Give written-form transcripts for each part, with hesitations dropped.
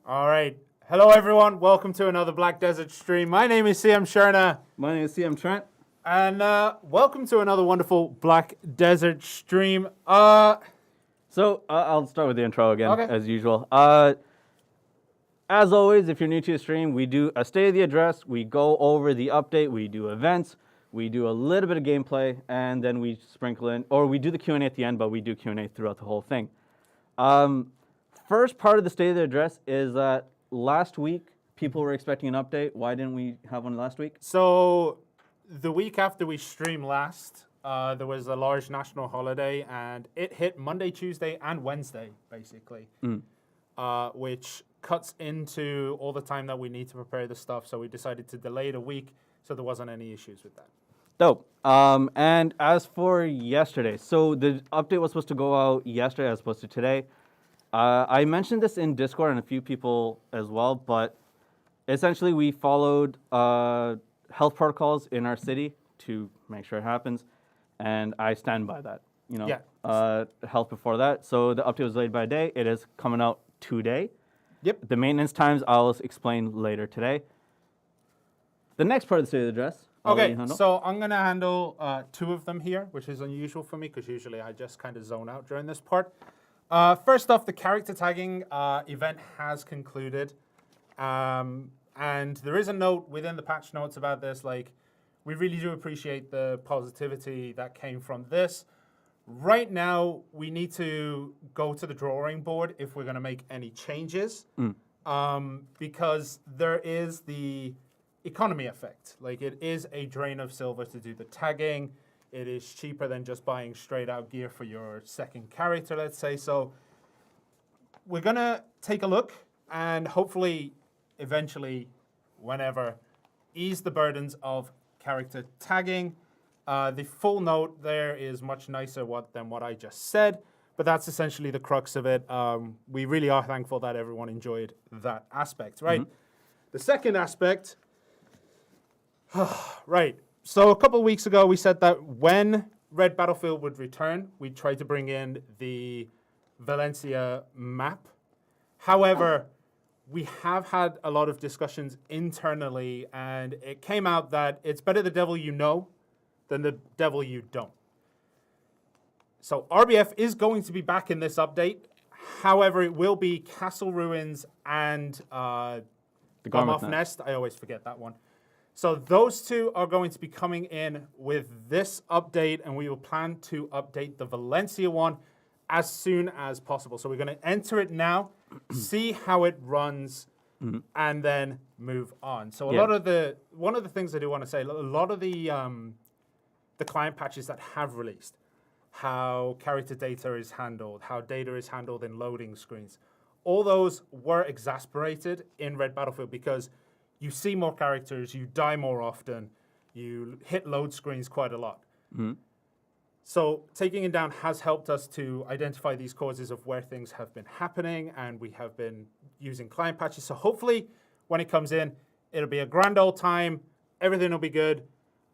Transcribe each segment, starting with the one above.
All right. Hello, everyone. Welcome to another Black Desert stream. My name is CM Shirna. My name is CM Trent. And welcome to another wonderful Black Desert stream. So I'll start with the intro again, Okay. as usual. As always, if you're new to the stream, we do a state of the address, we go over the update, we do events, we do a little bit of gameplay, and then we sprinkle in, or we do the Q&A at the end, but we do Q&A throughout the whole thing. First part of the state of the address is that last week, people were expecting an update. Why didn't we have one last week? So the week after we streamed last, there was a large national holiday, and it hit Monday, Tuesday, and Wednesday, basically, which cuts into all the time that we need to prepare the stuff. So we decided to delay it a week, so there wasn't any issues with that. Dope. And as for yesterday, so the update was supposed to go out yesterday as opposed to today. I mentioned this in Discord and a few people as well, but essentially we followed health protocols in our city to make sure it happens, and I stand by that. You know, Yeah. health before that. So the update was delayed by a day. It is coming out today. Yep. The maintenance times I'll explain later today. The next part of the state of the address. I'll let Okay, you handle. so I'm going to handle two of them here, which is unusual for me because usually I just kind of zone out during this part. First off, the character tagging event has concluded. And there is a note within the patch notes about this. Like, we really do appreciate the positivity that came from this. Right now, we need to go to the drawing board if we're going to make any changes. Because there is the economy effect. Like, it is a drain of silver to do the tagging. It is cheaper than just buying straight out gear for your second character, let's say. So we're going to take a look and hopefully, eventually, whenever, ease the burdens of character tagging. The full note there is much nicer than what I just said, but that's essentially the crux of it. We really are thankful that everyone enjoyed that aspect, right? The second aspect, right. So a couple of weeks ago, we said that when Red Battlefield would return, we'd try to bring in the Valencia map. However, we have had a lot of discussions internally, and it came out that it's better the devil you know than the devil you don't. So RBF is going to be back in this update. However, it will be Castle Ruins and The Garmoth Nest. I always forget that one. So those two are going to be coming in with this update, and we will plan to update the Valencia one as soon as possible. So we're going to enter it now, see how it runs, and then move on. So one of the things I do want to say, a lot of the client patches that have released, how character data is handled, how data is handled in loading screens, all those were exasperated in Red Battlefield because you see more characters, you die more often, you hit load screens quite a lot. So taking it down has helped us to identify these causes of where things have been happening, and we have been using client patches. So hopefully when it comes in, it'll be a grand old time, everything will be good.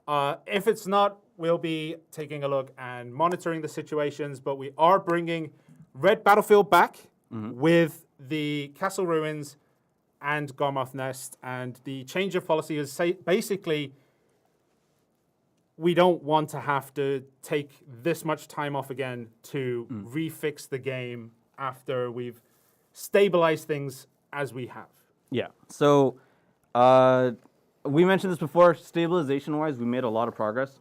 If it's not, we'll be taking a look and monitoring the situations, but we are bringing Red Battlefield back with the Castle Ruins and Garmoth Nest, and the change of policy is basically we don't want to have to take this much time off again to refix the game after we've stabilized things as we have. Yeah. So we mentioned this before. Stabilization-wise, we made a lot of progress.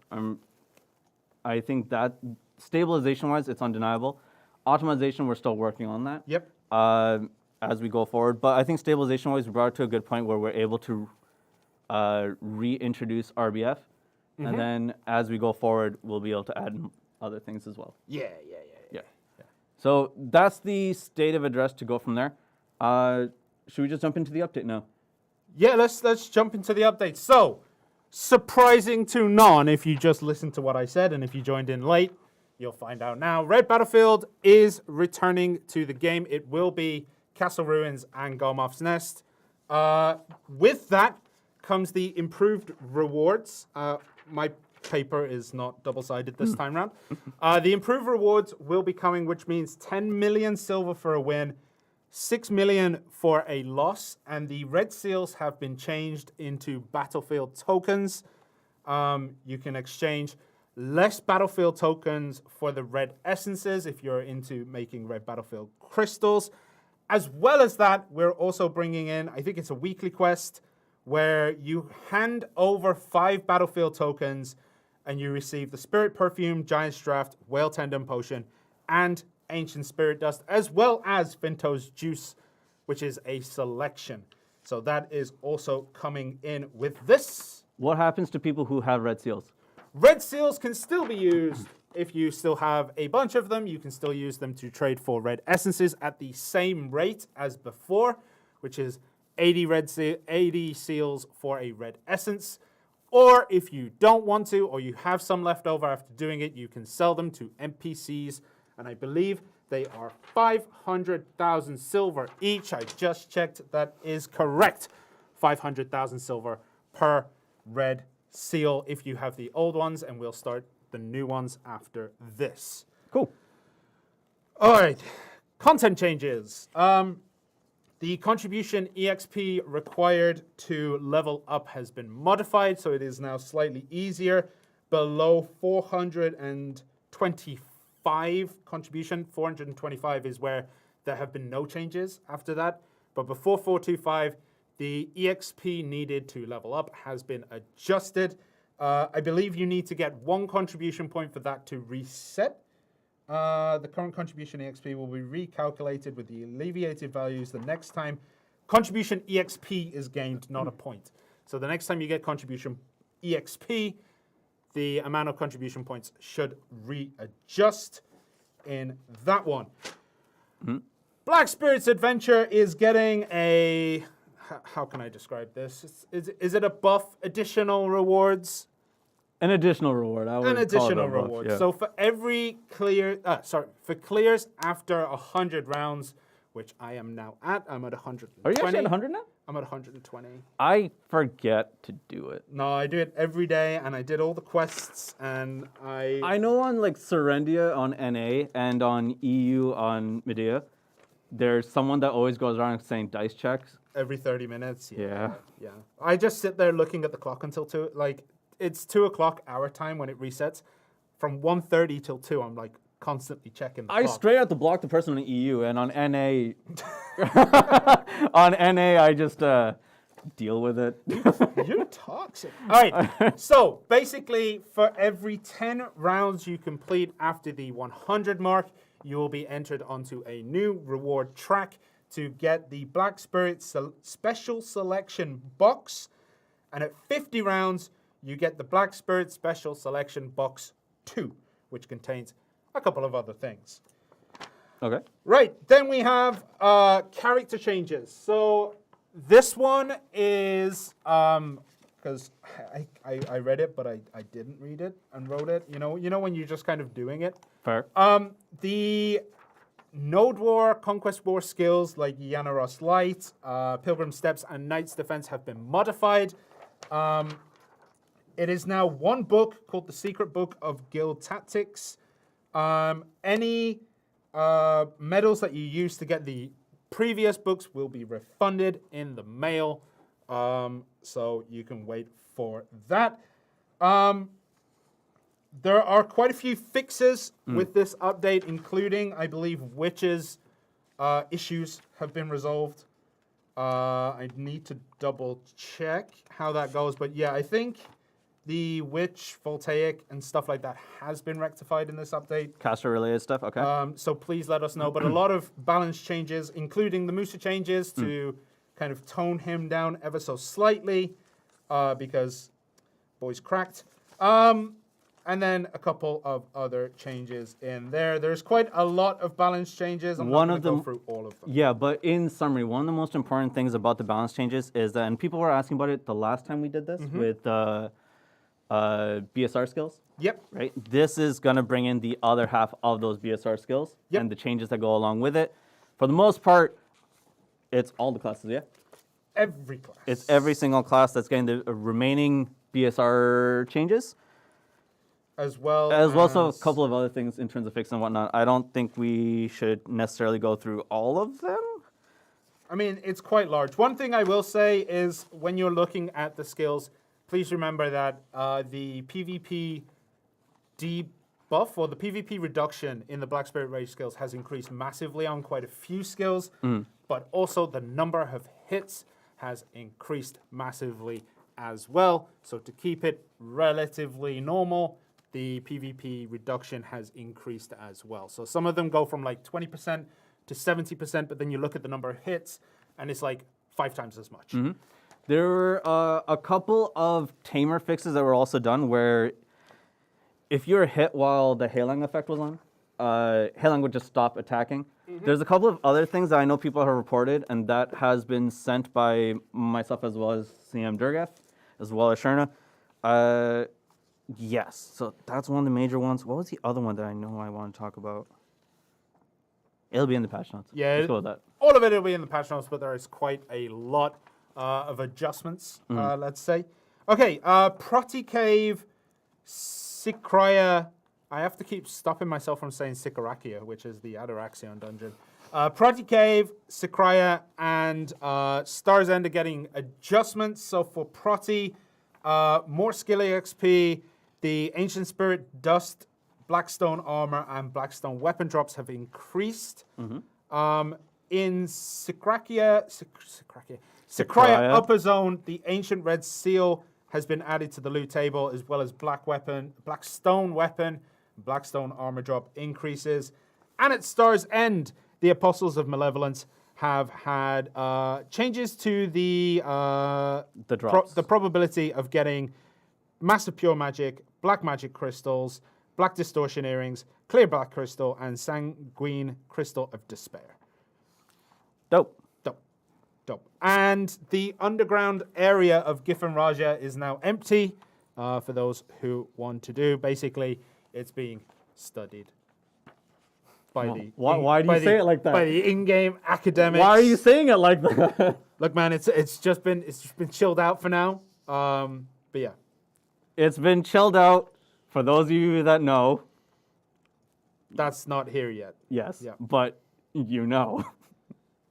I think that stabilization-wise, it's undeniable. Optimization, we're still working on that. Yep. As we go forward. But I think stabilization-wise, we brought it to a good point where we're able to reintroduce RBF. And then as we go forward, we'll be able to add other things as well. Yeah. So that's the state of address to go from there. Should we just jump into the update now? Yeah, let's jump into the update. So, surprising to none, if you just listened to what I said, and if you joined in late, you'll find out now. Red Battlefield is returning to the game. It will be Castle Ruins and Garmoth's Nest. With that comes the improved rewards. My paper is not double-sided this time round. The improved rewards will be coming, which means 10 million silver for a win, 6 million for a loss, and the red seals have been changed into battlefield tokens. You can exchange less battlefield tokens for the red essences if you're into making red battlefield crystals. As well as that, we're also bringing in, I think it's a weekly quest, where you hand over 5 battlefield tokens and you receive the Spirit Perfume, Giant's Draft, Whale Tendon Potion, and Ancient Spirit Dust, as well as Finto's Juice, which is a selection. So that is also coming in with this. What happens to people who have red seals? Red seals can still be used if you still have a bunch of them. You can still use them to trade for red essences at the same rate as before, which is 80 seals for a red essence. Or if you don't want to, or you have some left over after doing it, you can sell them to NPCs. And I believe they are 500,000 silver each. I just checked. That is correct. 500,000 silver per red seal if you have the old ones, and we'll start the new ones after this. Cool. All right. Content changes. The contribution EXP required to level up has been modified, so it is now slightly easier. Below 425 contribution, 425 is where there have been no changes after that. But before 425, the EXP needed to level up has been adjusted. I believe you need to get 1 contribution point for that to reset. The current contribution EXP will be recalculated with the alleviated values the next time contribution EXP is gained, not a point. So the next time you get contribution EXP, the amount of contribution points should readjust in that one. Black Spirit's Adventure is getting a... How can I describe this? Is it a buff additional rewards? An additional reward. I would An additional call it a buff, reward. yeah. So for every clear, for clears after 100 rounds, which I am now at, I'm at 120. Are you actually at 100 now? I'm at 120. I forget to do it. No, I do it every day, and I did all the quests, and I know on like Serendia on NA and on EU on Medea, there's someone that always goes around saying dice checks. every 30 minutes. Yeah. Yeah. I just sit there looking at the clock until 2. Like, it's 2 o'clock our time when it resets. From 1:30 till 2, I'm like constantly checking the I clock. straight out to block the person on EU, and on NA, I just deal with it. You're toxic. All right. So basically, for every 10 rounds you complete after the 100 mark, you will be entered onto a new reward track to get the Black Spirit Special Selection box. And at 50 rounds, you get the Black Spirit Special Selection box 2, which contains a couple of other things. Okay. Right. Then we have character changes. So this one is because I read it, but I didn't read it and wrote it. You know when you're just kind of doing it. Fair. The Node War, Conquest War skills like Yanaros Light, Pilgrim Steps, and Knight's Defense have been modified. It is now one book called the Secret Book of Guild Tactics. Any medals that you used to get the previous books will be refunded in the mail. So you can wait for that. There are quite a few fixes with this update, including, I believe, Witches issues have been resolved. I need to double check how that goes. But yeah, I think the Witch, Voltaic, and stuff like that has been rectified in this update. Caster related stuff, okay. So please let us know. But a lot of balance changes, including the Musa changes to kind of tone him down ever so slightly because boy's cracked. And then a couple of other changes in there. There's quite a lot of balance changes. I'm not going to go through all of them. Yeah, but in summary, one of the most important things about the balance changes is that, and people were asking about it the last time we did this with BSR skills. Yep. Right? This is going to bring in the other half of those BSR skills and the changes that go along with it. For the most part, it's all the classes, yeah? Every class. It's every single class that's getting the remaining BSR changes. As well as a couple of other things in terms of fix and whatnot. I don't think we should necessarily go through all of them. I mean, it's quite large. One thing I will say is when you're looking at the skills, please remember that the PvP debuff or the PvP reduction in the Black Spirit Rage skills has increased massively on quite a few skills, but also the number of hits has increased massively as well. So to keep it relatively normal, the PvP reduction has increased as well. So some of them go from like 20% to 70%, but then you look at the number of hits and it's like 5 times as much. There were a couple of tamer fixes that were also done where if you were hit while the hailing effect was on, hailing would just stop attacking. There's a couple of other things that I know people have reported, and that has been sent by myself as well as CM Durgath, as well as Shirna. Yes, so that's one of the major ones. What was the other one that I know I want to talk about? It'll be in the patch notes. Yeah, let's go with that. All of it will be in the patch notes, but there is quite a lot of adjustments, let's say. Okay, Proti Cave, Sikraya. I have to keep stopping myself from saying Sikarakia, which is the Ataraxion dungeon. Proti Cave, Sikraya, and Star's End are getting adjustments. So for Proti, more skill XP, the Ancient Spirit Dust, Blackstone Armor, and Blackstone Weapon drops have increased. In Sikraya Upper Zone, the Ancient Red Seal has been added to the loot table, as well as Blackstone Weapon, Blackstone Armor drop increases. And at Star's End, the Apostles of Malevolence have had changes to the drops. The probability of getting Massive Pure Magic, Black Magic Crystals, Black Distortion Earrings, Clear Black Crystal, and Sanguine Crystal of Despair. Dope. And the underground area of Giffen Raja is now empty for those who want to do. Basically, it's being studied by the. Why do you say it like that? By the in-game academics. Why are you saying it like that? Look, man, it's just been chilled out for now. But yeah, it's been chilled out. For those of you that know, that's not here yet. Yes. Yeah. But you know.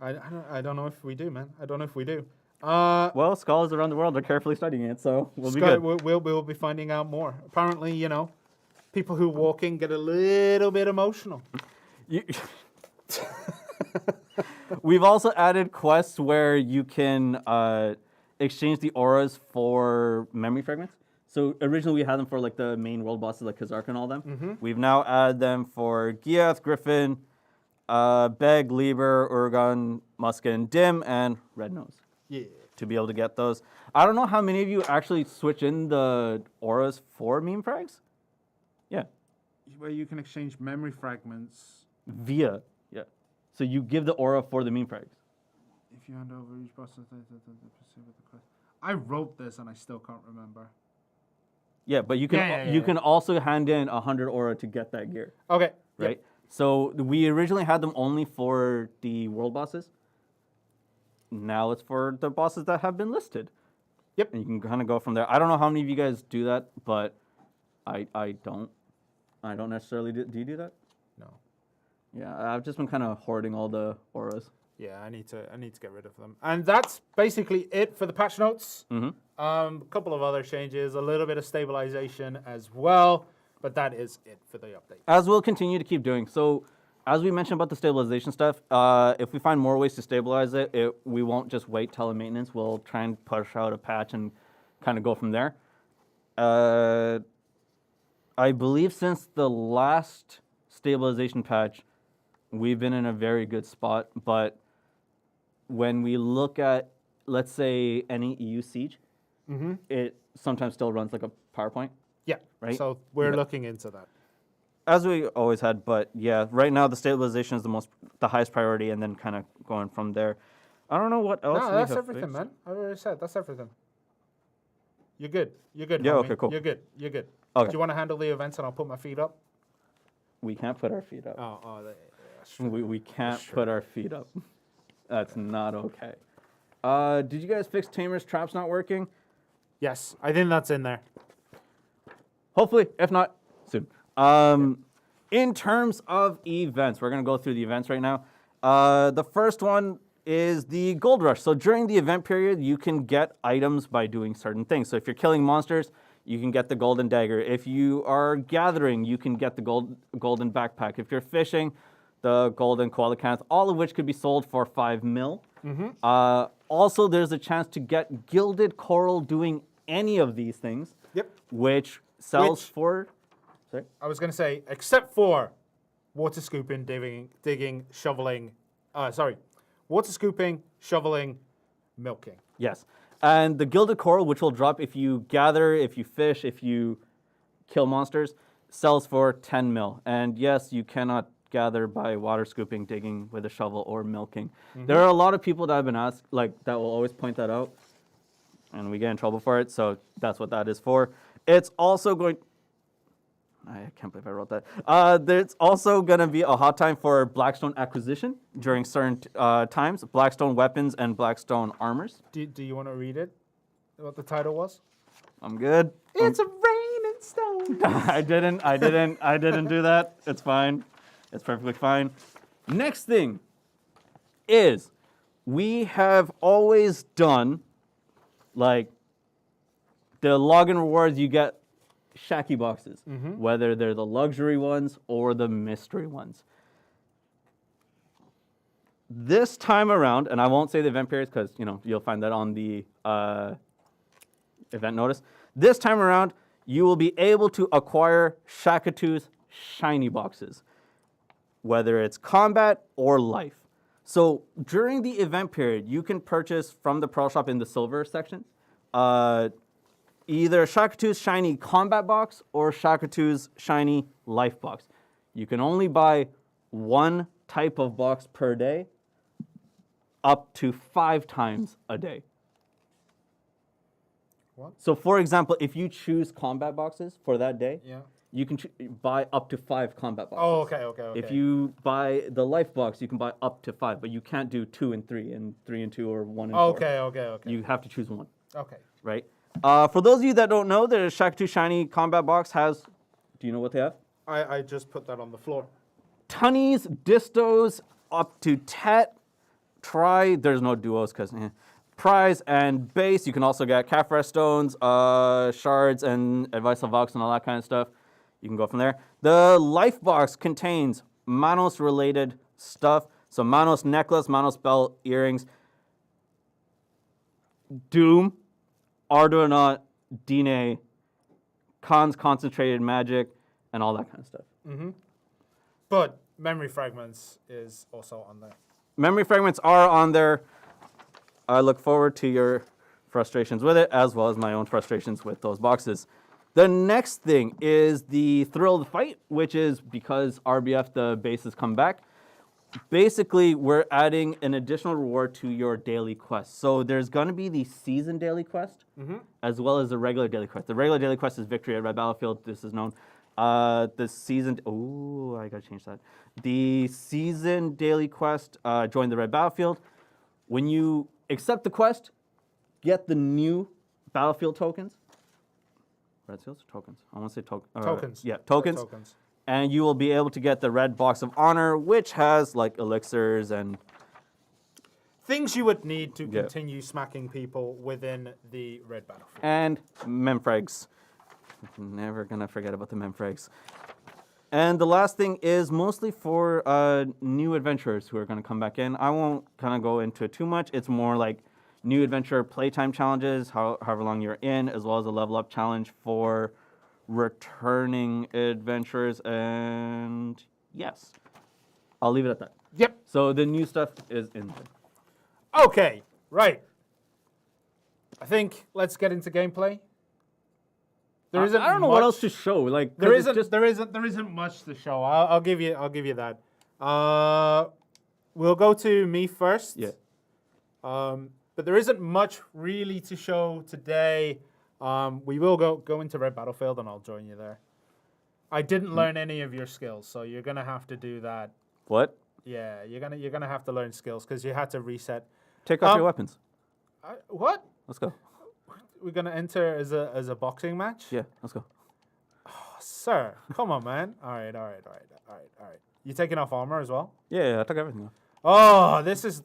I don't know if we do, man. I don't know if we do. Well, scholars around the world are carefully studying it, so we'll be good. We'll be finding out more. Apparently, people who walk in get a little bit emotional. We've also added quests where you can exchange the auras for memory fragments. So originally we had them for like the main world bosses like Kazark and all them. We've now added them for Giath, Griffin, Beg, Lieber, Urgon, Muskin, Dim, and Red Nose. Yeah. To be able to get those. I don't know how many of you actually switch in the auras for meme frags. Yeah. Where you can exchange memory fragments. Yeah. So you give the aura for the meme frags. If you hand over each boss, I wrote this and I still can't remember. Yeah, but you can can also hand in 100 aura to get that gear. Okay. Right? Yep. So we originally had them only for the world bosses. Now it's for the bosses that have been listed. Yep. And you can kind of go from there. I don't know how many of you guys do that, but I don't. I don't necessarily do you do that? No. Yeah, I've just been kind of hoarding all the auras. Yeah, I need to get rid of them. And that's basically it for the patch notes. A couple of other changes, a little bit of stabilization as well, but that is it for the update. As we'll continue to keep doing. So, as we mentioned about the stabilization stuff, if we find more ways to stabilize it, we won't just wait till the maintenance. We'll try and push out a patch and kind of go from there. I believe since the last stabilization patch, we've been in a very good spot, but when we look at, let's say, any EU siege, it sometimes still runs like a PowerPoint. Yeah, right? So we're looking into that. As we always had, but yeah, right now the stabilization is the highest priority, and then kind of going from there. I don't know what else. No, we that's have everything, fixed. man. I already said that's everything. You're good. Yeah, homie. okay, cool. You're good. Okay. Do you want to handle the events and I'll put my feet up? We can't put our feet up. That's We can't put our feet up. That's not okay. Did you guys fix Tamer's traps not working? Yes, I think that's in there. Hopefully, if not, soon. In terms of events, we're going to go through the events right now. The first one, is the gold rush. So during the event period, you can get items by doing certain things. So if you're killing monsters, you can get the golden dagger. If you are gathering, you can get the golden backpack. If you're fishing, the golden koala cans, all of which could be sold for 5 mil. Also, there's a chance to get gilded coral doing any of these things. Yep. Which sells for. Sorry? I was going to say, except for water scooping, digging, shoveling. Water scooping, shoveling, milking. Yes. And the gilded coral, which will drop if you gather, if you fish, if you kill monsters, sells for 10 mil. And yes, you cannot gather by water scooping, digging with a shovel, or milking. There are a lot of people that have been asked, that will always point that out. And we get in trouble for it, so that's what that is for. It's also going. I can't believe I wrote that. There's also going to be a hot time for Blackstone acquisition during certain times. Blackstone weapons and Blackstone armors. Do you want to read it? What the title was? I'm good. It's a rain and stone. I didn't do that. It's fine. It's perfectly fine. Next thing is we have always done the login rewards you get Shaki boxes, whether they're the luxury ones or the mystery ones. This time around, and I won't say the event periods because you'll find that on the event notice. This time around, you will be able to acquire Shakatu's shiny boxes, whether it's combat or life. So during the event period, you can purchase from the Pearl Shop in the silver section, either Shakatu's shiny combat box or Shakatu's shiny life box. You can only buy one type of box per day, up to 5 times a day. What? So for example, if you choose combat boxes for that day, you can buy up to 5 combat boxes. Oh, okay. If you buy the life box, you can buy up to 5, but you can't do 2 and 3, and 3 and 2, or 1 and 4. Okay. You have to choose one. Okay. Right? For those of you that don't know, the Shakatu Shiny Combat Box has, do you know what they have? I just put that on the floor. Tunnies, distos, up to Tet, Tri, there's no duos because prize and base. You can also get calf rest stones, shards, and advice of Vox and all that kind of stuff. You can go from there. The life box contains Manos related stuff. So Manos necklace, Manos belt, earrings, Doom, Arduino, Dine, Khan's concentrated magic, and all that kind of stuff. But memory fragments is also on there. Memory fragments are on there. I look forward to your frustrations with it, as well as my own frustrations with those boxes. The next thing is the Thrill of the Fight, which is because RBF, the base, has come back. Basically, we're adding an additional reward to your daily quest. So there's going to be the season daily quest, as well as the regular daily quest. The regular daily quest is Victory at Red Battlefield. This is known. The season, I got to change that. The season daily quest, Join the Red Battlefield. When you accept the quest, get the new Battlefield tokens. Red seals or tokens? I want to say Tokens. Yeah, tokens. Tokens. And you will be able to get the Red Box of Honor, which has elixirs and things you would need to continue smacking people within the Red Battlefield. And memfrags. Never gonna forget about the memfrags. And the last thing is mostly for new adventurers who are gonna come back in. I won't kind of go into it too much. It's more like new adventure playtime challenges, however long you're in, as well as a level up challenge for returning adventurers. And yes, I'll leave it at that. Yep. So the new stuff is in there. Okay, right. I think let's get into gameplay. There isn't I don't know what else to show. There isn't much to show. I'll give you that. We'll go to me first. Yeah. But there isn't much really to show today. We will go into Red Battlefield, and I'll join you there. I didn't learn any of your skills, so you're gonna have to do that. What? Yeah, you're gonna have to learn skills because you had to reset. Take off your weapons. What? Let's go. We're gonna enter as a boxing match? Yeah, let's go. Oh, sir, come on, man. All right. You taking off armor as well? Yeah, I took everything off. Oh, this is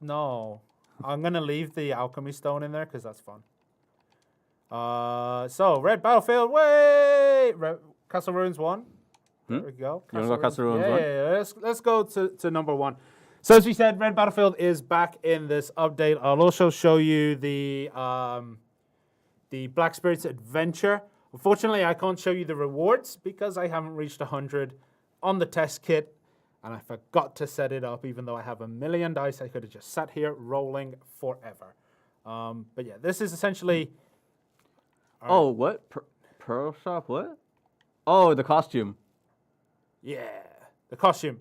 No. I'm going to leave the alchemy stone in there because that's fun. So, red battlefield, wait! Castle Ruins 1. There we go. You want to go Castle Ruins 1? Yeah. Let's go to number 1. So, as we said, red battlefield is back in this update. I'll also show you the Black Spirits Adventure. Unfortunately, I can't show you the rewards because I haven't reached 100 on the test kit. And I forgot to set it up, even though I have a million dice. I could have just sat here rolling forever. But yeah, this is essentially... Oh, what? Pearl shop, what? Oh, the costume. Yeah, the costume.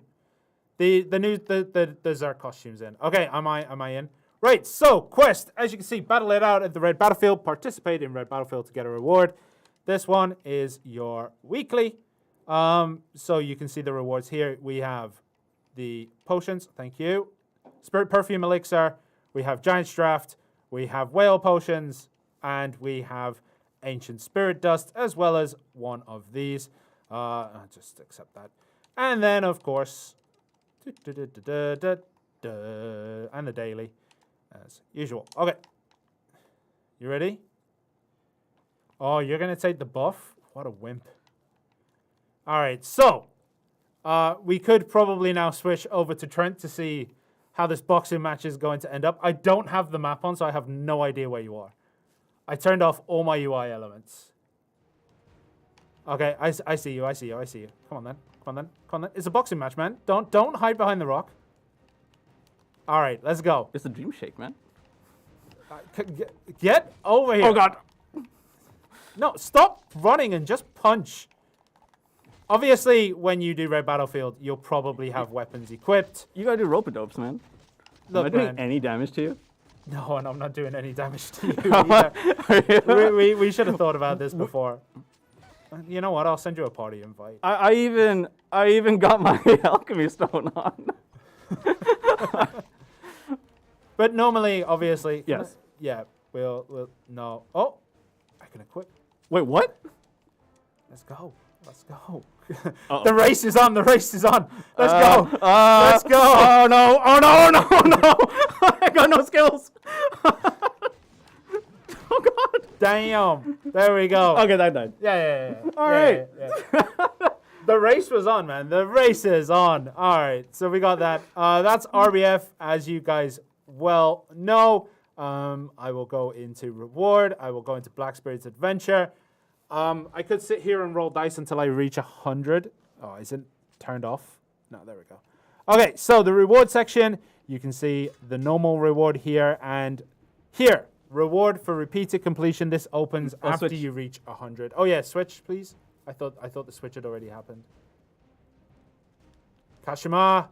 The Zerg costumes in. Okay, am I in? Right, so quest. As you can see, battle it out at the red battlefield. Participate in red battlefield to get a reward. This one is your weekly. So you can see the rewards here. We have the potions, thank you. Spirit Perfume Elixir. We have Giant's Draft. We have Whale Potions. And we have Ancient Spirit Dust, as well as one of these. I'll just accept that. And then, of course, and the daily, as usual. Okay. You ready? Oh, you're going to take the buff? What a wimp. All right, so we could probably now switch over to Trent to see how this boxing match is going to end up. I don't have the map on, so I have no idea where you are. I turned off all my UI elements. Okay, I see you. Come on then. It's a boxing match, man. Don't hide behind the rock. All right, let's go. It's a dream shake, man. Get over here. Oh, God. No, stop running and just punch. Obviously, when you do Red Battlefield, you'll probably have weapons equipped. You gotta do rope-a-dopes, man. Look, Am I doing any damage to you? No, and I'm not doing any damage to you either. we should have thought about this before. You know what? I'll send you a party invite. I even got my alchemy stone on. But normally, obviously, yes. Yeah, we'll no. Oh, I can equip. Wait, what? Let's go. Uh-oh. Race is on. Let's go. Let's go. Oh no! I got no skills. Oh God! Damn. There we go. Okay, that died. Yeah. All right. The race was on, man. The race is on. All right. So we got that. That's RBF, as you guys well know. I will go into reward. I will go into Black Spirits Adventure. I could sit here and roll dice until I reach 100. Oh, is it turned off? No, there we go. Okay, so the reward section, you can see the normal reward here and here. Reward for repeated completion. This opens after switch. you reach 100. Oh yeah, switch, please. I thought the switch had already happened. Kashima.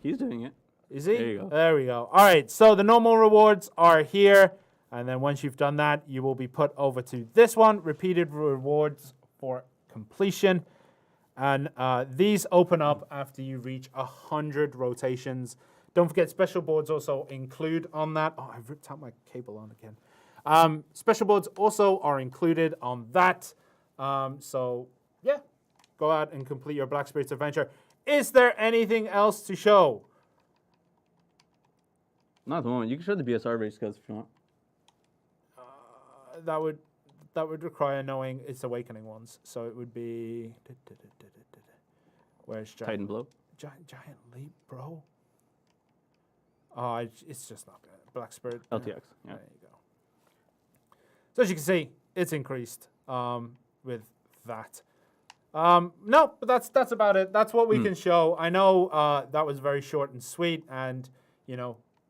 He's doing it. Is he? There you go. There we go. All right, so the normal rewards are here. And then once you've done that, you will be put over to this one, repeated rewards for completion. And these open up after you reach 100 rotations. Don't forget, special boards also include on that. Oh, I ripped out my cable on again. Special boards also are included on that. So, yeah, go out and complete your Black Spirits Adventure. Is there anything else to show? Not at the moment. You can show the BSR race skills if you want. That would require knowing its awakening ones. So it would be where's Titan Blow. Giant Leap, bro. Oh, it's just not good. Black Spirit. LTX. Yeah. There you go. So as you can see, it's increased with that. No, but that's about it. That's what we can show. I know that was very short and sweet, and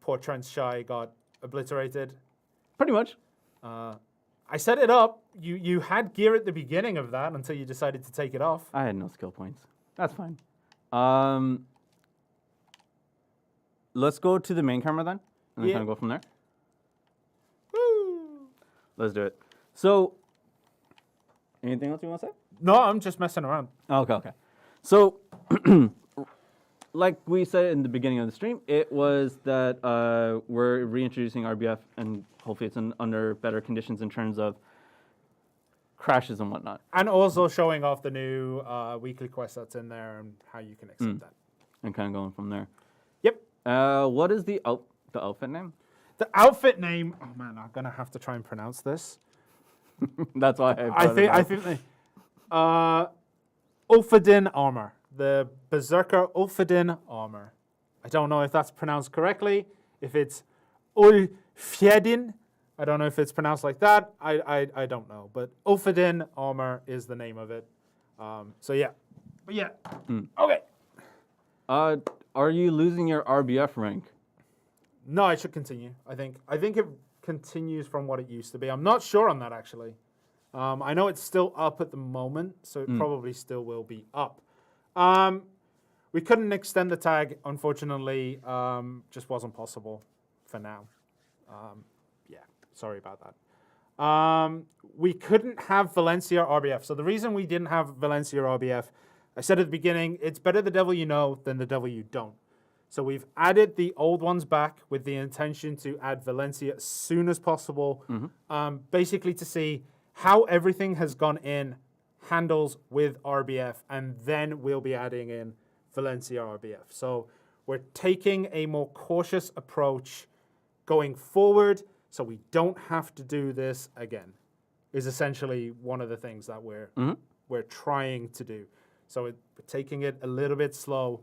poor Trent's Shy got obliterated. Pretty much. I set it up. You had gear at the beginning of that until you decided to take it off. I had no skill points. That's fine. Let's go to the main camera then, and then kind of go from there. Woo! Let's do it. So, anything else you want to say? No, I'm just messing around. Okay. So, like we said in the beginning of the stream, it was that we're reintroducing RBF, and hopefully it's under better conditions in terms of crashes and whatnot. And also showing off the new weekly quest that's in there and how you can accept that. And kind of going from there. Yep. What is the outfit name? The outfit name. Oh man, I'm gonna have to try and pronounce this. That's why I think they. Ulfadin armor. The Berserker Ulfadin armor. I don't know if that's pronounced correctly. If it's Ulfjedin, I don't know if it's pronounced like that. I don't know. But Ulfadin armor is the name of it. So yeah. But yeah. Okay. Are you losing your RBF rank? No, I should continue. I think it continues from what it used to be. I'm not sure on that actually. I know it's still up at the moment, so it probably still will be up. We couldn't extend the tag, unfortunately. Just wasn't possible for now. Yeah, sorry about that. We couldn't have Valencia RBF. So the reason we didn't have Valencia RBF, I said at the beginning, it's better the devil you know than the devil you don't. So we've added the old ones back with the intention to add Valencia as soon as possible, basically to see how everything has gone in handles with RBF, and then we'll be adding in Valencia RBF. So we're taking a more cautious approach going forward so we don't have to do this again, is essentially one of the things that we're trying to do. So we're taking it a little bit slow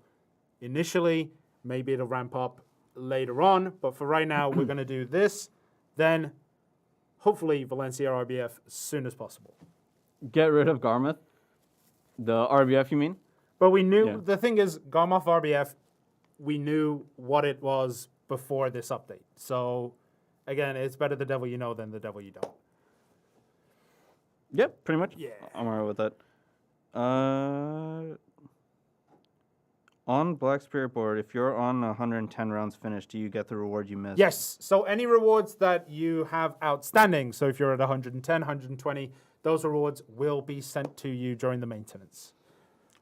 initially. Maybe it'll ramp up later on, but for right now, we're going to do this, then hopefully Valencia RBF as soon as possible. Get rid of Garmoth? The RBF, you mean? But we knew, the thing is, Garmoth RBF, we knew what it was before this update. So, again, it's better the devil you know than the devil you don't. Yep, pretty much. Yeah. I'm alright with that. On Black Spirit board, if you're on 110 rounds finished, do you get the reward you missed? Yes. So any rewards that you have outstanding, so if you're at 110, 120, those rewards will be sent to you during the maintenance.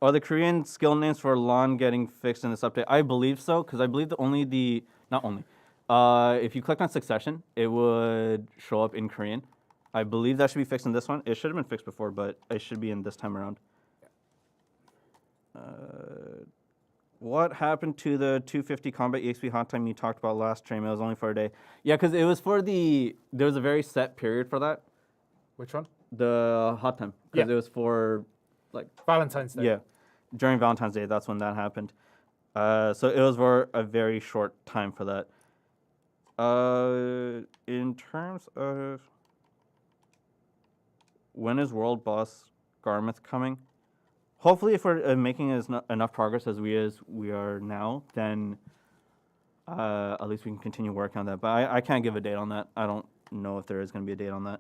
Are the Korean skill names for LAN getting fixed in this update? I believe so, because I believe if you click on Succession, it would show up in Korean. I believe that should be fixed in this one. It should have been fixed before, but it should be in this time around. What happened to the 250 combat EXP hot time you talked about last stream? It was only for a day. Yeah, because it was for there was a very set period for that. Which one? The hot time. Because it was for, like... Valentine's Day. Yeah. During Valentine's Day, that's when that happened. So it was for a very short time for that. In terms of... When is World Boss Garmoth coming? Hopefully, if we're making enough progress as we are now, then at least we can continue working on that. But I can't give a date on that. I don't know if there is going to be a date on that.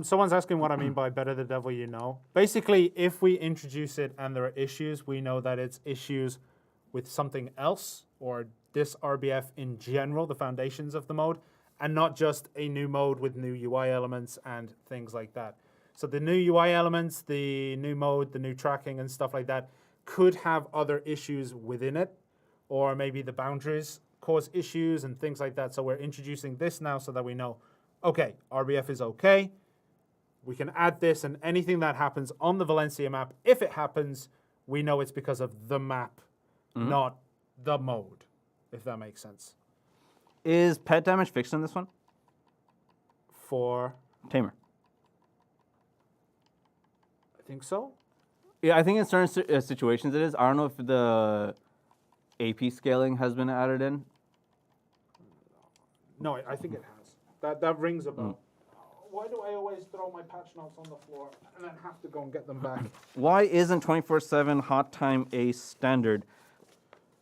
Someone's asking what I mean by better the devil you know. Basically, if we introduce it and there are issues, we know that it's issues with something else or this RBF in general, the foundations of the mode, and not just a new mode with new UI elements and things like that. So the new UI elements, the new mode, the new tracking and stuff like that could have other issues within it, or maybe the boundaries cause issues and things like that. So we're introducing this now so that we know, okay, RBF is okay. We can add this, and anything that happens on the Valencia map, if it happens, we know it's because of the map, not the mode, if that makes sense. Is pet damage fixed in this one? For? Tamer. I think so. Yeah, I think in certain situations it is. I don't know if the AP scaling has been added in. No, I think it has. That rings a bell. Why do I always throw my patch notes on the floor and then have to go and get them back? Why isn't 24/7 hot time a standard?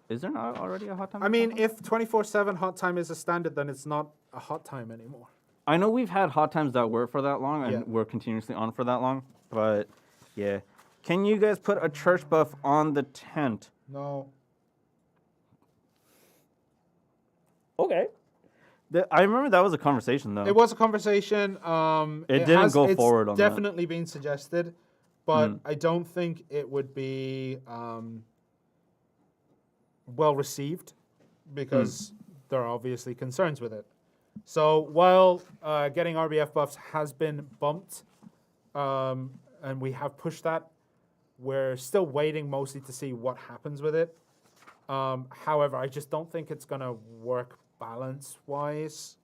Is there not already a hot time? I mean, if 24/7 hot time is a standard, then it's not a hot time anymore. I know we've had hot times that were for that long, and we're continuously on for that long, but yeah. Can you guys put a church buff on the tent? No. Okay. I remember that was a conversation, though. It was a conversation. It didn't go forward on that. It's definitely been suggested, but I don't think it would be well received because there are obviously concerns with it. So while getting RBF buffs has been bumped, and we have pushed that, we're still waiting mostly to see what happens with it. However, I just don't think it's going to work balance-wise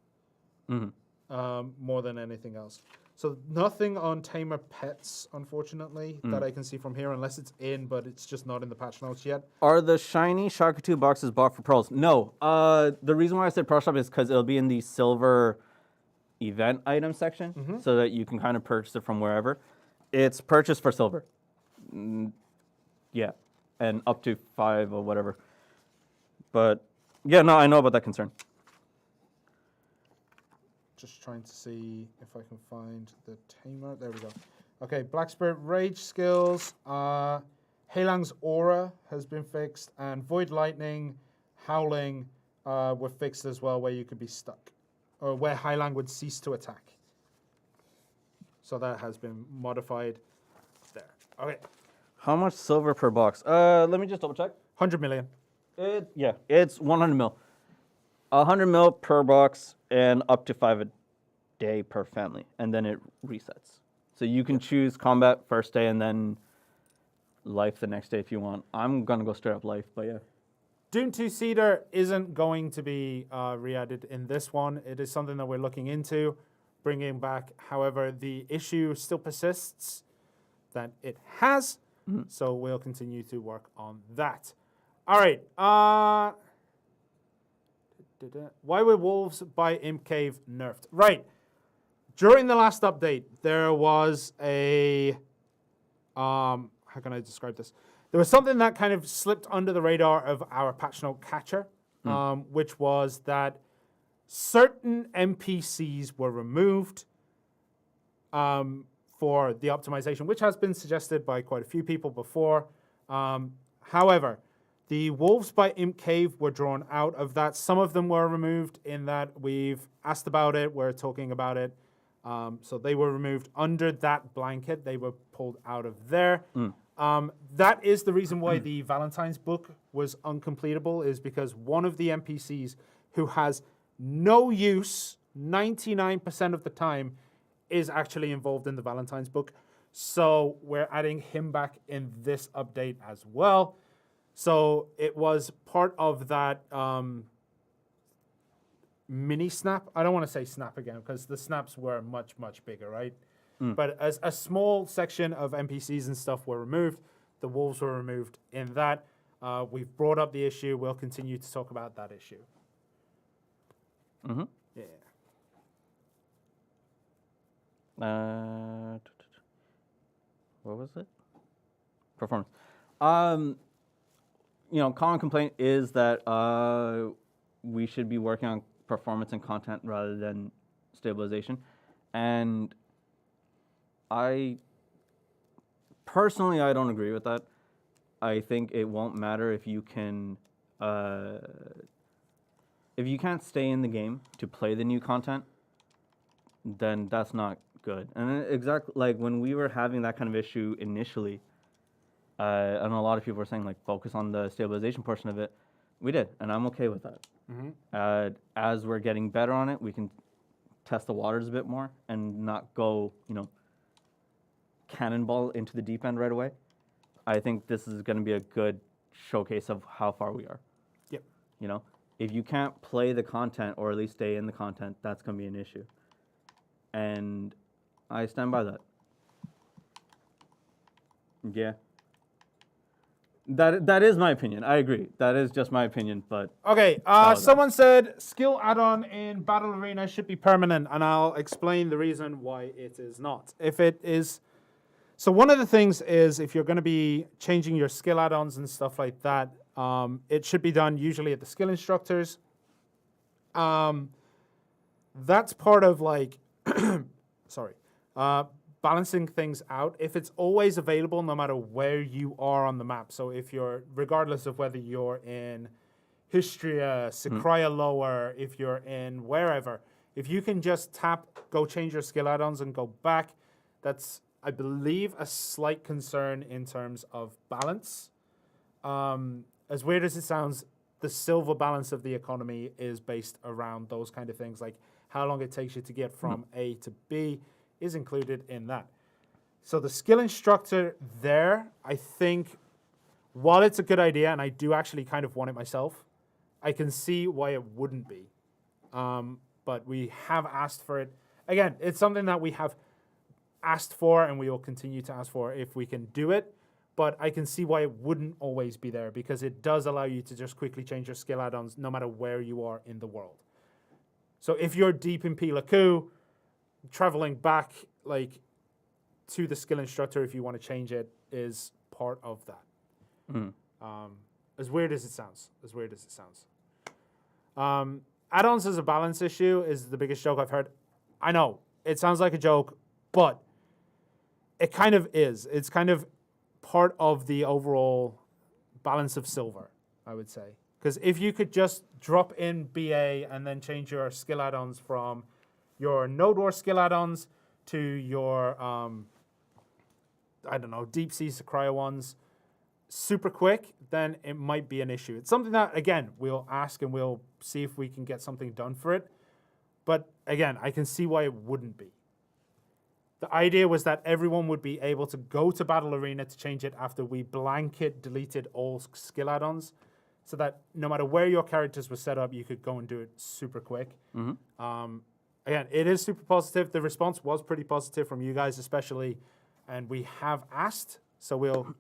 more than anything else. So nothing on Tamer Pets, unfortunately, that I can see from here, unless it's in, but it's just not in the patch notes yet. Are the shiny Shakatu boxes bought for pearls? No. The reason why I said Pearl Shop is because it'll be in the silver event item section, so that you can kind of purchase it from wherever. It's purchased for silver. Yeah, and up to 5 or whatever. But yeah, no, I know about that concern. Just trying to see if I can find the Tamer. There we go. Okay, Black Spirit Rage skills. Heilang's Aura has been fixed, and Void Lightning, Howling were fixed as well, where you could be stuck, or where Heilang would cease to attack. So that has been modified there. Okay, How much silver per box? Let me just double check. 100 million. Yeah, it's 100 mil. 100 mil per box and up to 5 a day per family, and then it resets. So you can choose combat first day and then life the next day if you want. I'm gonna go straight up life, but yeah. Doom 2 Cedar isn't going to be re-added in this one. It is something that we're looking into bringing back. However, the issue still persists that it has, so we'll continue to work on that. All right. Why were wolves by Imp Cave nerfed? Right. During the last update, there was a how can I describe this? There was something that kind of slipped under the radar of our patch note catcher, which was that certain NPCs were removed for the optimization, which has been suggested by quite a few people before. However, the wolves by Imp Cave were drawn out of that. Some of them were removed in that we've asked about it, we're talking about it. So they were removed under that blanket. They were pulled out of there. That is the reason why the Valentine's book was uncompletable, is because one of the NPCs who has no use 99% of the time is actually involved in the Valentine's book. So we're adding him back in this update as well. So it was part of that mini snap. I don't want to say snap again because the snaps were much, much bigger, right? But as a small section of NPCs and stuff were removed, the wolves were removed in that. We've brought up the issue. We'll continue to talk about that issue. Yeah. What was it? Performance. Common complaint is that we should be working on performance and content rather than stabilization. And I don't agree with that. I think it won't matter if you can, if you can't stay in the game to play the new content, then that's not good. And exactly like when we were having that kind of issue initially, and a lot of people were saying like focus on the stabilization portion of it. We did, and I'm okay with that. As we're getting better on it, we can test the waters a bit more and not go, cannonball into the deep end right away. I think this is going to be a good showcase of how far we are. Yep. If you can't play the content or at least stay in the content, that's going to be an issue. And I stand by that. Yeah. That is my opinion. I agree. That is just my opinion, but... Okay, someone said skill add-on in Battle Arena should be permanent, and I'll explain the reason why it is not. If it is... So one of the things is if you're going to be changing your skill add-ons and stuff like that, it should be done usually at the skill instructors. That's part of like... sorry. Balancing things out. If it's always available no matter where you are on the map, so if you're, regardless of whether you're in Histria, Secria Lower, if you're in wherever, if you can just tap, go change your skill add-ons and go back, that's, I believe, a slight concern in terms of balance. As weird as it sounds, the silver balance of the economy is based around those kind of things, like how long it takes you to get from A to B is included in that. So the skill instructor there, I think while it's a good idea, and I do actually kind of want it myself, I can see why it wouldn't be. But we have asked for it. Again, it's something that we have asked for, and we will continue to ask for if we can do it. But I can see why it wouldn't always be there, because it does allow you to just quickly change your skill add-ons no matter where you are in the world. So if you're deep in Pilaku, traveling back like to the skill instructor if you want to change it is part of that. As weird as it sounds. Add-ons as a balance issue is the biggest joke I've heard. I know, it sounds like a joke, but it kind of is. It's kind of part of the overall balance of silver, I would say. Because if you could just drop in BA and then change your skill add-ons from your Node War skill add-ons to your, I don't know, Deep Sea Cryo ones super quick, then it might be an issue. It's something that, again, we'll ask and we'll see if we can get something done for it. But again, I can see why it wouldn't be. The idea was that everyone would be able to go to Battle Arena to change it after we blanket deleted all skill add-ons, so that no matter where your characters were set up, you could go and do it super quick. Again, it is super positive. The response was pretty positive from you guys especially, and we have asked, so we'll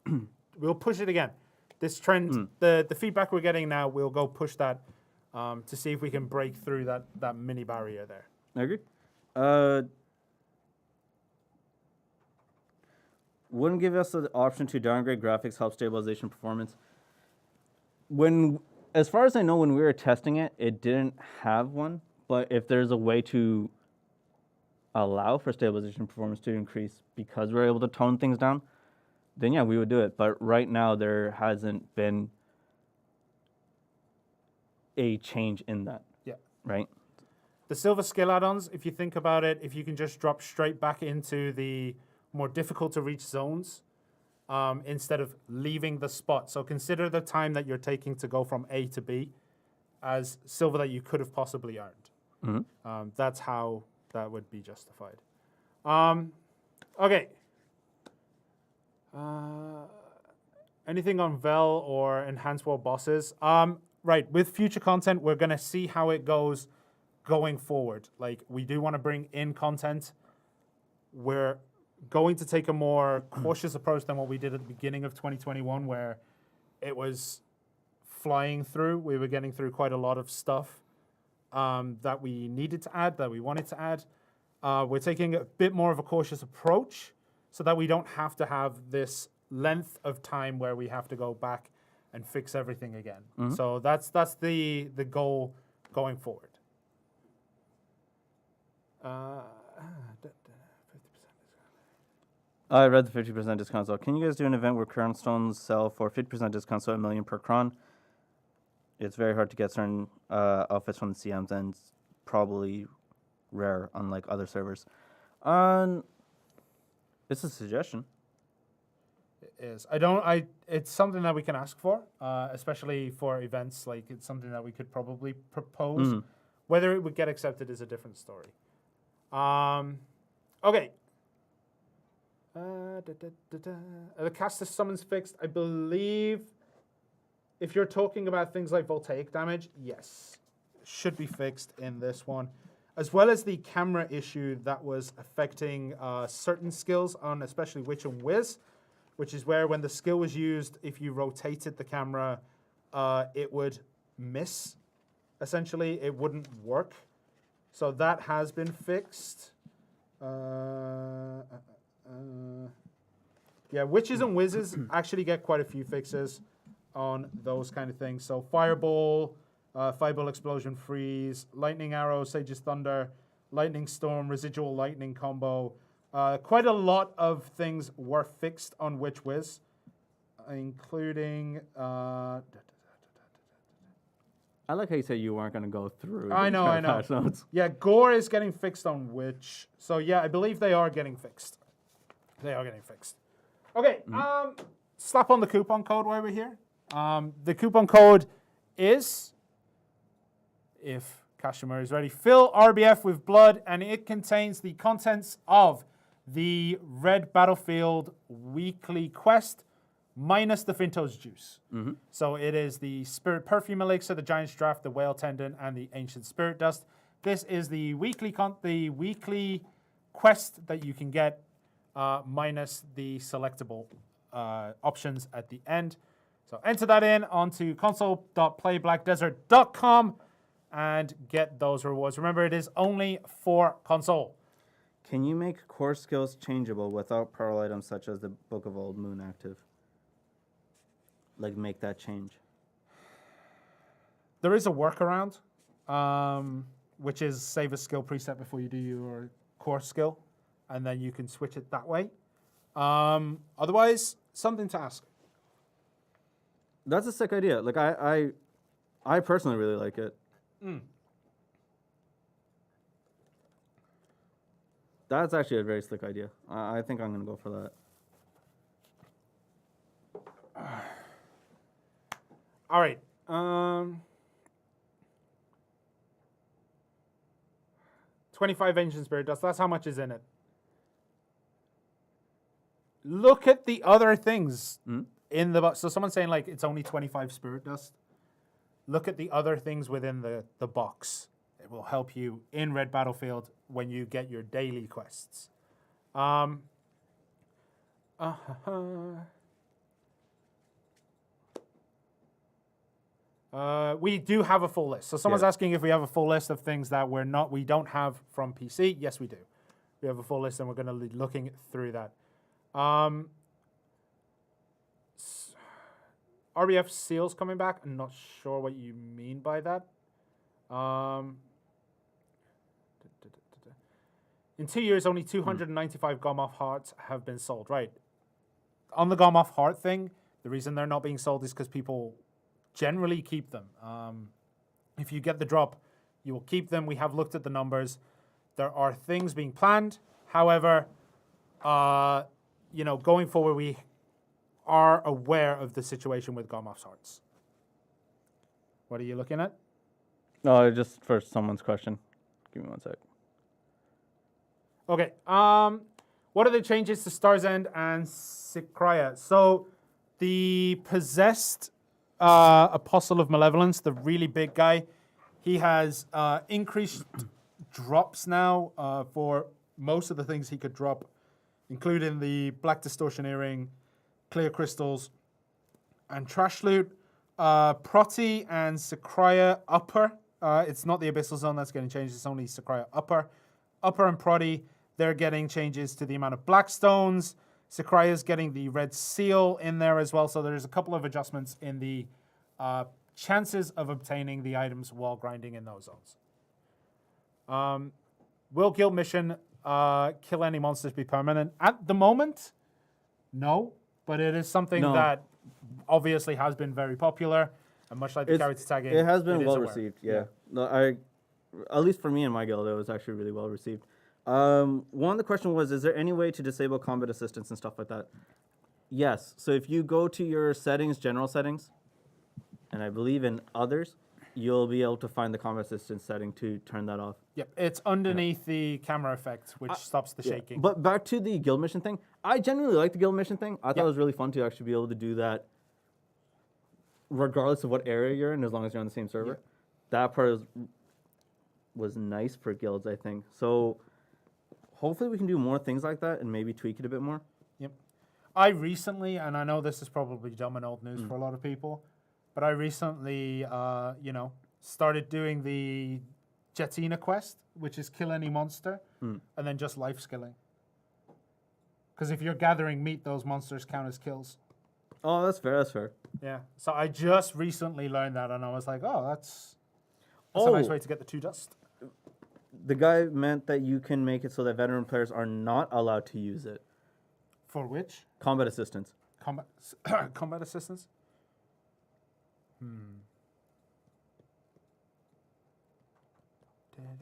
we'll push it again. This trend, the feedback we're getting now, we'll go push that to see if we can break through that mini barrier there. I agree. Wouldn't give us the option to downgrade graphics, help stabilization performance. As far as I know, when we were testing it, it didn't have one. But if there's a way to allow for stabilization performance to increase because we're able to tone things down, then yeah, we would do it. But right now, there hasn't been a change in that. Yeah. Right? The silver skill add-ons, if you think about it, if you can just drop straight back into the more difficult to reach zones instead of leaving the spot. So consider the time that you're taking to go from A to B as silver that you could have possibly earned. That's how that would be justified. Okay. Anything on Vel or Enhanced World bosses? Right, with future content, we're going to see how it goes going forward. Like, we do want to bring in content. We're going to take a more cautious approach than what we did at the beginning of 2021, where it was flying through. We were getting through quite a lot of stuff that we needed to add, that we wanted to add. We're taking a bit more of a cautious approach so that we don't have to have this length of time where we have to go back and fix everything again. So that's the goal going forward. 50% I read the 50% discount. So can you guys do an event where crown stones sell for 50% discount, so $1 million per cron? It's very hard to get certain outfits from the CMs, and it's probably rare, unlike other servers. It's a suggestion. It is. It's something that we can ask for, especially for events. Like, it's something that we could probably propose. Whether it would get accepted is a different story. Okay. The caster summons fixed. I believe if you're talking about things like voltaic damage, yes, should be fixed in this one, as well as the camera issue that was affecting certain skills on especially Witch and Wiz, which is where when the skill was used, if you rotated the camera, it would miss. Essentially, it wouldn't work. So that has been fixed. Yeah, Witches and Whizzes actually get quite a few fixes on those kind of things. So Fireball, Fireball Explosion Freeze, Lightning Arrow, Sage's Thunder, Lightning Storm, Residual Lightning combo. Quite a lot of things were fixed on Witch Whiz, including... I like how you said you weren't going to go through. I know. Patch notes. Yeah, Gore is getting fixed on Witch. So yeah, I believe they are getting fixed. Okay, slap on the coupon code while we're here. The coupon code is, if Kashimura is ready, fill RBF with blood, and it contains the contents of the Red Battlefield weekly quest, minus the Finto's juice. So it is the Spirit Perfume Elixir, the Giant's Draft, the Whale Tendon, and the Ancient Spirit Dust. This is the weekly quest that you can get minus the selectable options at the end. So enter that in onto console.playblackdesert.com and get those rewards. Remember, it is only for console. Can you make core skills changeable without pearl items such as the Book of Old Moon active? Like, make that change. There is a workaround, which is save a skill preset before you do your core skill, and then you can switch it that way. Otherwise, something to ask. That's a sick idea. Like, I personally really like it. That's actually a very slick idea. I think I'm going to go for that. All right. 25 Ancient Spirit Dust. That's how much is in it. Look at the other things in the box. So someone's saying like it's only 25 Spirit Dust. Look at the other things within the box. It will help you in Red Battlefield when you get your daily quests. We do have a full list. So someone's asking if we have a full list of things that we don't have from PC. Yes, we do. We have a full list, and we're going to be looking through that. RBF seals coming back. I'm not sure what you mean by that. In 2 years, only 295 Gomoth hearts have been sold. Right. On the Gomoth heart thing, the reason they're not being sold is because people generally keep them. If you get the drop, you will keep them. We have looked at the numbers. There are things being planned. However, going forward, we are aware of the situation with Gomoth's hearts. What are you looking at? No, just for someone's question. Give me one sec. Okay. What are the changes to Star's End and Sikraya? So the possessed Apostle of Malevolence, the really big guy, he has increased drops now for most of the things he could drop, including the Black Distortion Earring, Clear Crystals, and Trash Loot. Proti and Sikraya Upper. It's not the Abyssal Zone that's getting changed, it's only Sikraya Upper. Upper and Proti, they're getting changes to the amount of black stones. Sikraya's getting the red seal in there as well, so there's a couple of adjustments in the chances of obtaining the items while grinding in those zones. Will Guild Mission kill any monsters be permanent? At the moment, no, but it is something that obviously has been very popular, and much like the character tagging, it has been well received. Yeah. No, at least for me and my guild, it was actually really well received. One of the question was, is there any way to disable combat assistance and stuff like that? Yes. So if you go to your settings, general settings, and I believe in others, you'll be able to find the combat assistance setting to turn that off. Yep, it's underneath the camera effect, which stops the shaking. But back to the guild mission thing, I genuinely like the guild mission thing. I thought it was really fun to actually be able to do that regardless of what area you're in, as long as you're on the same server. That part was nice for guilds, I think. So hopefully we can do more things like that and maybe tweak it a bit more. Yep. I recently, and I know this is probably dumb and old news for a lot of people, but I recently, started doing the Jetina quest, which is kill any monster, and then just life skilling. Because if you're gathering meat, those monsters count as kills. Oh, that's fair, that's fair. Yeah. So I just recently learned that, and I was like, oh, that's a nice way to get the 2 dust. The guy meant that you can make it so that veteran players are not allowed to use it. For which? Combat assistance. Combat assistance?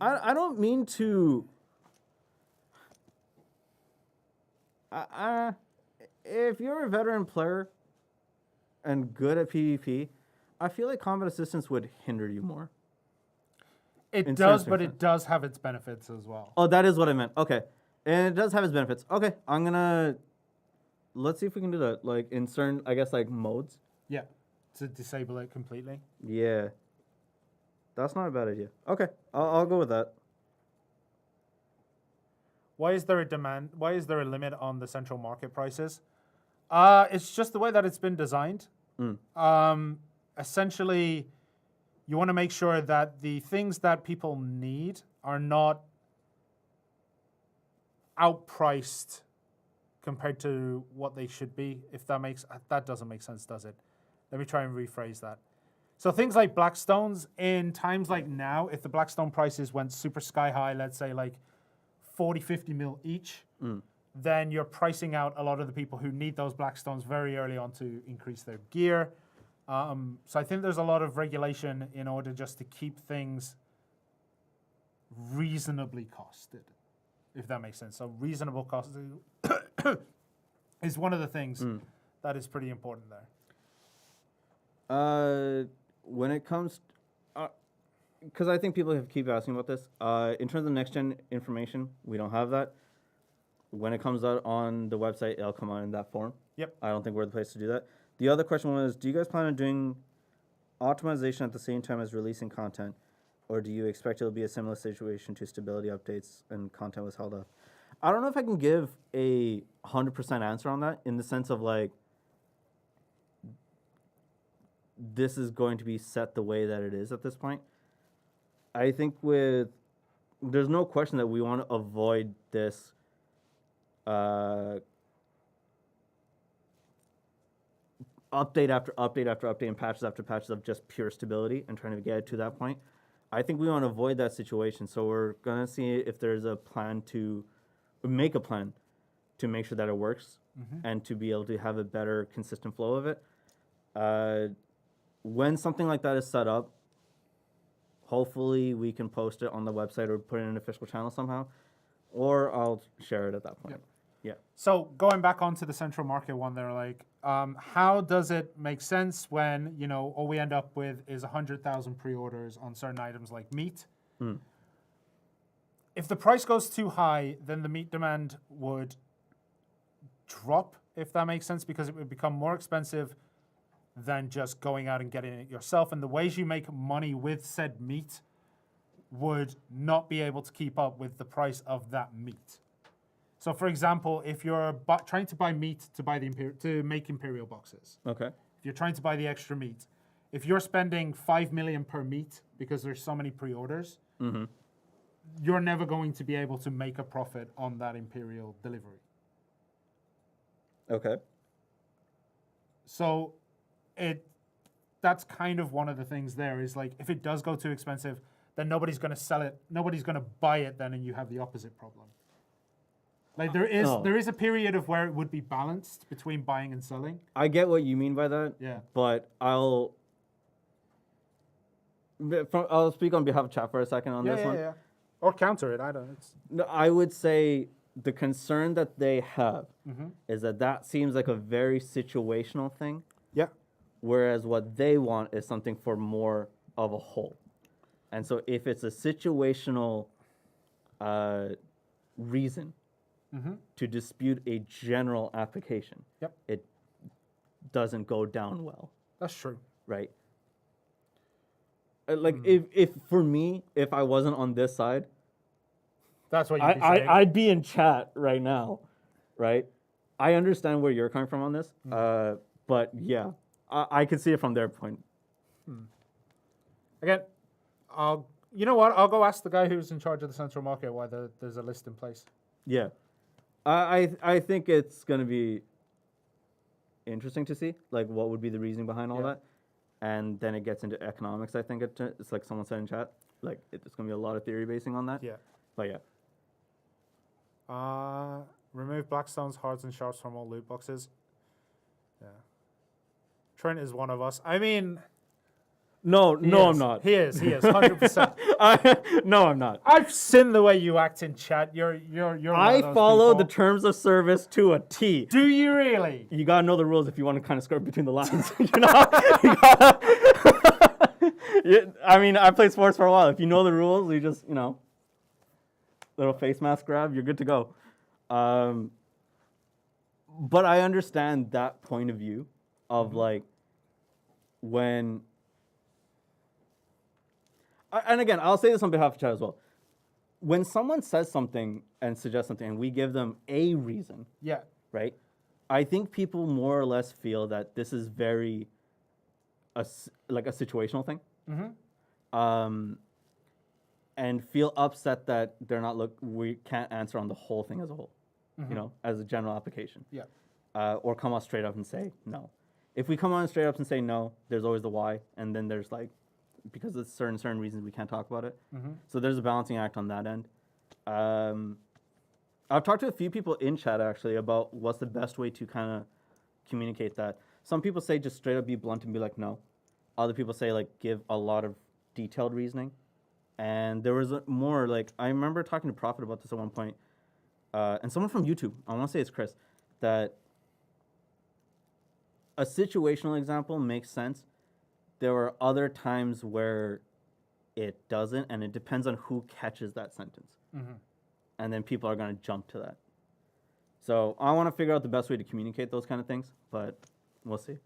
I don't mean to... if you're a veteran player and good at PvP, I feel like combat assistance would hinder you more. It does, but it does have its benefits as well. Oh, that is what I meant. Okay. And it does have its benefits. Okay, I'm going to let's see if we can do that. Like in certain, I guess, like modes. Yeah, to disable it completely. Yeah. That's not a bad idea. Okay, I'll go with that. Why is there a demand? Why is there a limit on the central market prices? It's just the way that it's been designed. Essentially, you want to make sure that the things that people need are not outpriced compared to what they should be. If that doesn't make sense, does it? Let me try and rephrase that. So things like Blackstones, in times like now, if the Blackstone prices went super sky high, let's say like 40, 50 mil each, then you're pricing out a lot of the people who need those Blackstones very early on to increase their gear. So I think there's a lot of regulation in order just to keep things reasonably costed, if that makes sense. So reasonable cost is one of the things that is pretty important there. When it comes, because I think people keep asking about this. In terms of next gen information, we don't have that. When it comes out on the website, it'll come out in that form. Yep. I don't think we're the place to do that. The other question was, do you guys plan on doing optimization at the same time as releasing content, or do you expect it'll be a similar situation to stability updates and content was held up? I don't know if I can give a 100% answer on that, in the sense of like, this is going to be set the way that it is at this point. I think there's no question that we want to avoid this update after update after update and patches after patches of just pure stability and trying to get it to that point. I think we want to avoid that situation. So we're going to see if there's a plan to make a plan to make sure that it works and to be able to have a better consistent flow of it. When something like that is set up, hopefully we can post it on the website or put it in an official channel somehow, or I'll share it at that point. Yep. Yeah. So going back onto the central market one, they're like, how does it make sense when, all we end up with is 100,000 pre-orders on certain items like meat? If the price goes too high, then the meat demand would drop, if that makes sense, because it would become more expensive than just going out and getting it yourself. And the ways you make money with said meat would not be able to keep up with the price of that meat. So, for example, if you're trying to buy meat to buy to make Imperial boxes, Okay. if you're trying to buy the extra meat, if you're spending 5 million per meat because there's so many pre-orders, you're never going to be able to make a profit on that Imperial delivery. Okay. So that's kind of one of the things there is like, if it does go too expensive, then nobody's going to sell it. Nobody's going to buy it then, and you have the opposite problem. Like there is a period of where it would be balanced between buying and selling. I get what you mean by that. Yeah. But I'll speak on behalf of chat for a second on this one. Yeah. Or counter it. I don't know. No, I would say the concern that they have is that seems like a very situational thing. Yeah. Whereas what they want is something for more of a whole. And so if it's a situational reason to dispute a general application, it doesn't go down well. That's true. Right? Like if for me, if I wasn't on this side, that's what you'd be saying. I'd be in chat right now, right? I understand where you're coming from on this, but yeah, I can see it from their point. Again, you know what? I'll go ask the guy who's in charge of the central market why there's a list in place. Yeah, I think it's going to be interesting to see, like, what would be the reasoning behind all that. And then it gets into economics, I think. It's like someone said in chat, like, it's going to be a lot of theory basing on that. Yeah. But yeah. Remove Blackstone's hards and sharps from all loot boxes. Yeah. Trent is one of us. I mean... No, I'm not. He is, 100%. No, I'm not. I've seen the way you act in chat. You're one of those follow people. the terms of service to a T. Do you really? You gotta know the rules if you want to kind of skirt between the lines. I mean, I played sports for a while. If you know the rules, you just, little face mask grab, you're good to go. But I understand that point of view of like when. And again, I'll say this on behalf of chat as well. When someone says something and suggests something, and we give them a reason, Yeah. right? I think people more or less feel that this is very, like a situational thing, and feel upset that they're not we can't answer on the whole thing as a whole, you know, as a general application. Yeah. Or come out straight up and say no. If we come on straight up and say no, there's always the why, and then there's like, because of certain reasons we can't talk about it. So there's a balancing act on that end. I've talked to a few people in chat actually about what's the best way to kind of communicate that. Some people say just straight up be blunt and be like no. Other people say like give a lot of detailed reasoning. And there was more like, I remember talking to Prophet about this at one point, and someone from YouTube, I want to say it's Chris, that a situational example makes sense. There are other times where it doesn't, and it depends on who catches that sentence. And then people are going to jump to that. So I want to figure out the best way to communicate those kind of things, but we'll see.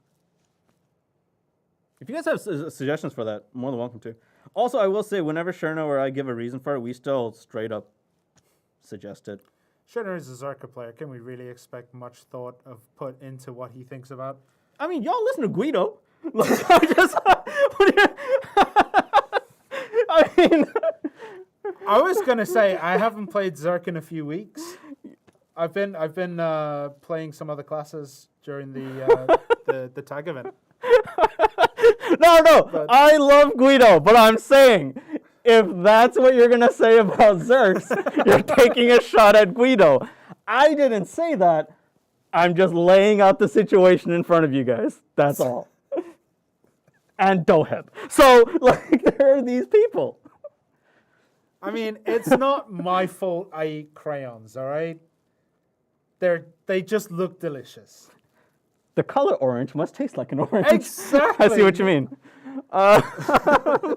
If you guys have suggestions for that, more than welcome to. Also, I will say, whenever Shirna or I give a reason for it, we still straight up suggest it. Shirna is a Zerka player. Can we really expect much thought of put into what he thinks about? I mean, y'all listen to Guido. I mean, I was gonna say I haven't played Zerk in a few weeks. I've been playing some other classes during the tag event. No, But I love Guido, but I'm saying, if that's what you're gonna say about Zerks, you're taking a shot at Guido. I didn't say that. I'm just laying out the situation in front of you guys. That's all. And Doheb. So, like, there are these people. I mean, it's not my fault I eat crayons, all right? They just look delicious. The color orange must taste like an orange. Exactly. I see what you mean. Oh,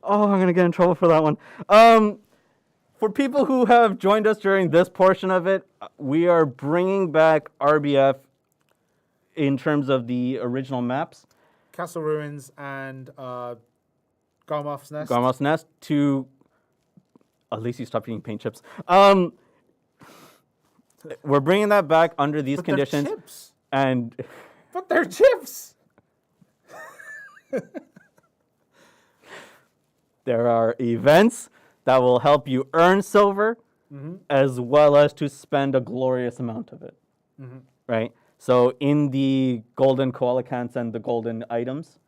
I'm going to get in trouble for that one. For people who have joined us during this portion of it, we are bringing back RBF in terms of the original maps. Castle Ruins and Garmoth's Nest. Garmoth's Nest to... At least you stopped eating paint chips. We're bringing that back under these conditions. They're chips. And... But they're chips. There are events that will help you earn silver, as well as to spend a glorious amount of it, right? So in the golden coelacanths and the golden items,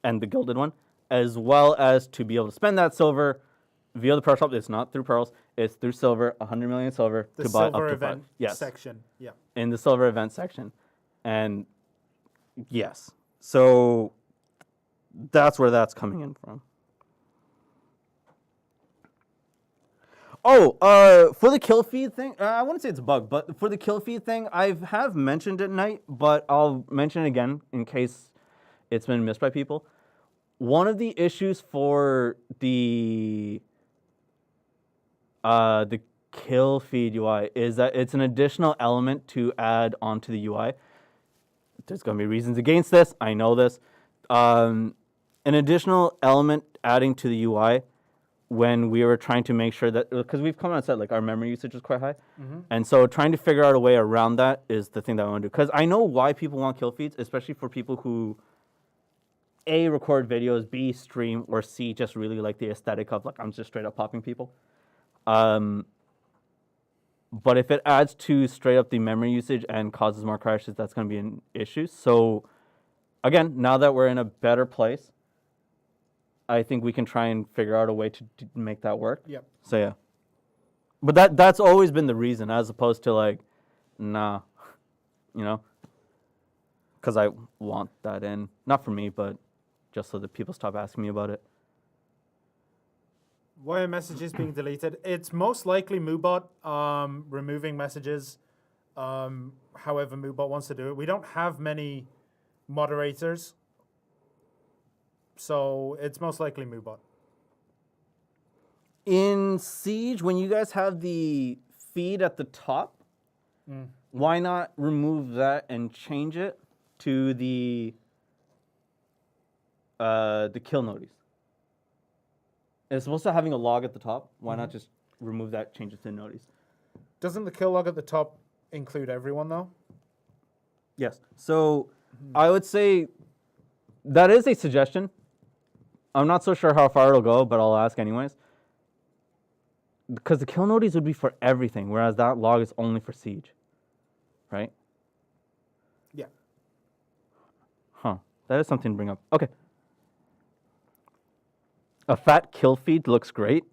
and the gilded one, as well as to be able to spend that silver via the pearl shop. It's not through pearls; it's through silver. 100 million silver The to buy up silver to event 5. Yes, section. Yeah. in the silver event section, and yes, so that's where that's coming in from. Oh, for the kill feed thing, I wouldn't say it's a bug, but for the kill feed thing, I have mentioned it tonight, but I'll mention it again in case it's been missed by people. One of the issues for the kill feed UI is that it's an additional element to add onto the UI. There's going to be reasons against this. I know this. An additional element adding to the UI when we were trying to make sure that, because we've come out and said like our memory usage is quite high. And so trying to figure out a way around that is the thing that I want to do. Because I know why people want kill feeds, especially for people who A, record videos, B, stream, or C, just really like the aesthetic of like I'm just straight up popping people. But if it adds to straight up the memory usage and causes more crashes, that's going to be an issue. So again, now that we're in a better place, I think we can try and figure out a way to make that work. Yep. So yeah. But that's always been the reason, as opposed to like, nah, you know? Because I want that in. Not for me, but just so that people stop asking me about it. Why are messages being deleted? It's most likely Moobot removing messages however Moobot wants to do it. We don't have many moderators, so it's most likely Moobot. In Siege, when you guys have the feed at the top, why not remove that and change it to the kill notice? It's supposed to having a log at the top. Why not just remove that, change it to notice? Doesn't the kill log at the top include everyone, though? Yes. So I would say that is a suggestion. I'm not so sure how far it'll go, but I'll ask anyways. Because the kill notice would be for everything, whereas that log is only for Siege. Right? Yeah. Huh. That is something to bring up. Okay. A fat kill feed looks great.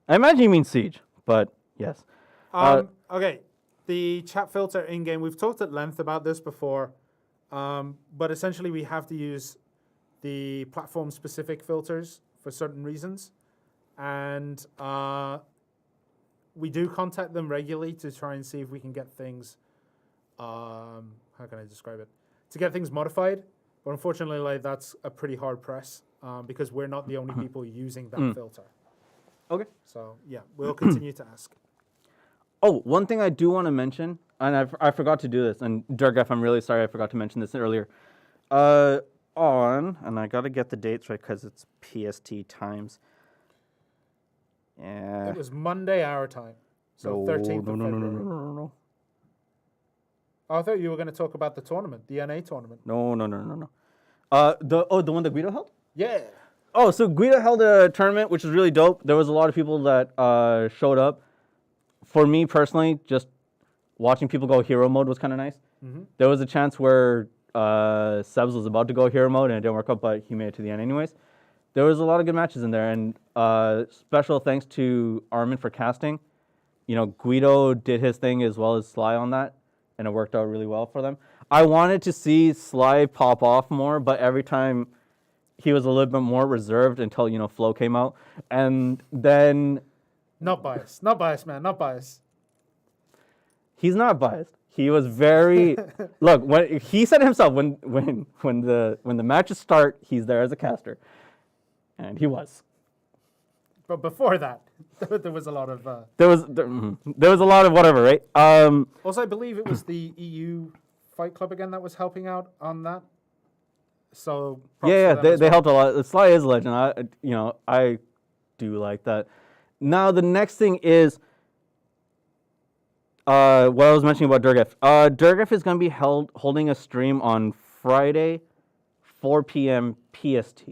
I imagine you mean Siege, but yes. Okay. The chat filter in-game, we've talked at length about this before, but essentially we have to use the platform-specific filters for certain reasons. And we do contact them regularly to try and see if we can get things, how can I describe it? To get things modified. But unfortunately, like, that's a pretty hard press because we're not the only people using that filter. Okay. So, yeah, we'll continue to ask. Oh, one thing I do want to mention, and I forgot to do this, and Durgaf, I'm really sorry I forgot to mention this earlier. And I got to get the dates right because it's PST times. Yeah. It was Monday our time, so 13th of February. No. Oh, I thought you were going to talk about the tournament, the NA tournament. No. The one that Guido held? Yeah. Oh, so Guido held a tournament, which was really dope. There was a lot of people that showed up. For me personally, just watching people go hero mode was kind of nice. There was a chance where Sebs was about to go hero mode and it didn't work out, but he made it to the end anyways. There was a lot of good matches in there, and special thanks to Armin for casting. You know, Guido did his thing as well as Sly on that, and it worked out really well for them. I wanted to see Sly pop off more, but every time he was a little bit more reserved until, you know, Flo came out. And then... Not biased, man, not biased. He's not biased. He was very... Look, when he said himself, when the matches start, he's there as a caster. And he was. But before that, there was a lot of... There was a lot of whatever, right? Also, I believe it was the EU Fight Club again that was helping out on that. So they helped a lot. Sly is a legend. I do like that. Now the next thing is what I was mentioning about Durgaf. Durgaf is going to be holding a stream on Friday, 4 p.m. PST.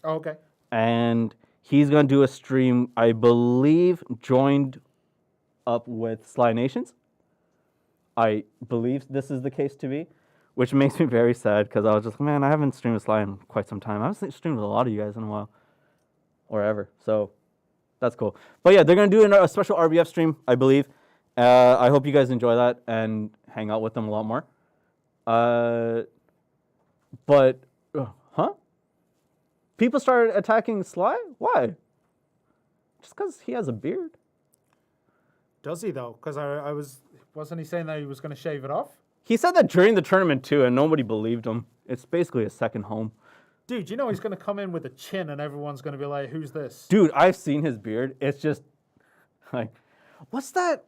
Oh, okay. And he's going to do a stream, I believe, joined up with Sly Nations. I believe this is the case to be, which makes me very sad because I was just, man, I haven't streamed with Sly in quite some time. I haven't streamed with a lot of you guys in a while or ever. So that's cool. But yeah, they're going to do a special RBF stream, I believe. I hope you guys enjoy that and hang out with them a lot more. People started attacking Sly? Why? Just because he has a beard? Does he, though? Because wasn't he saying that he was going to shave it off? He said that during the tournament, too, and nobody believed him. It's basically a second home. Dude, you know he's going to come in with a chin and everyone's going to be like, who's this? Dude, I've seen his beard. It's just, like, what's that?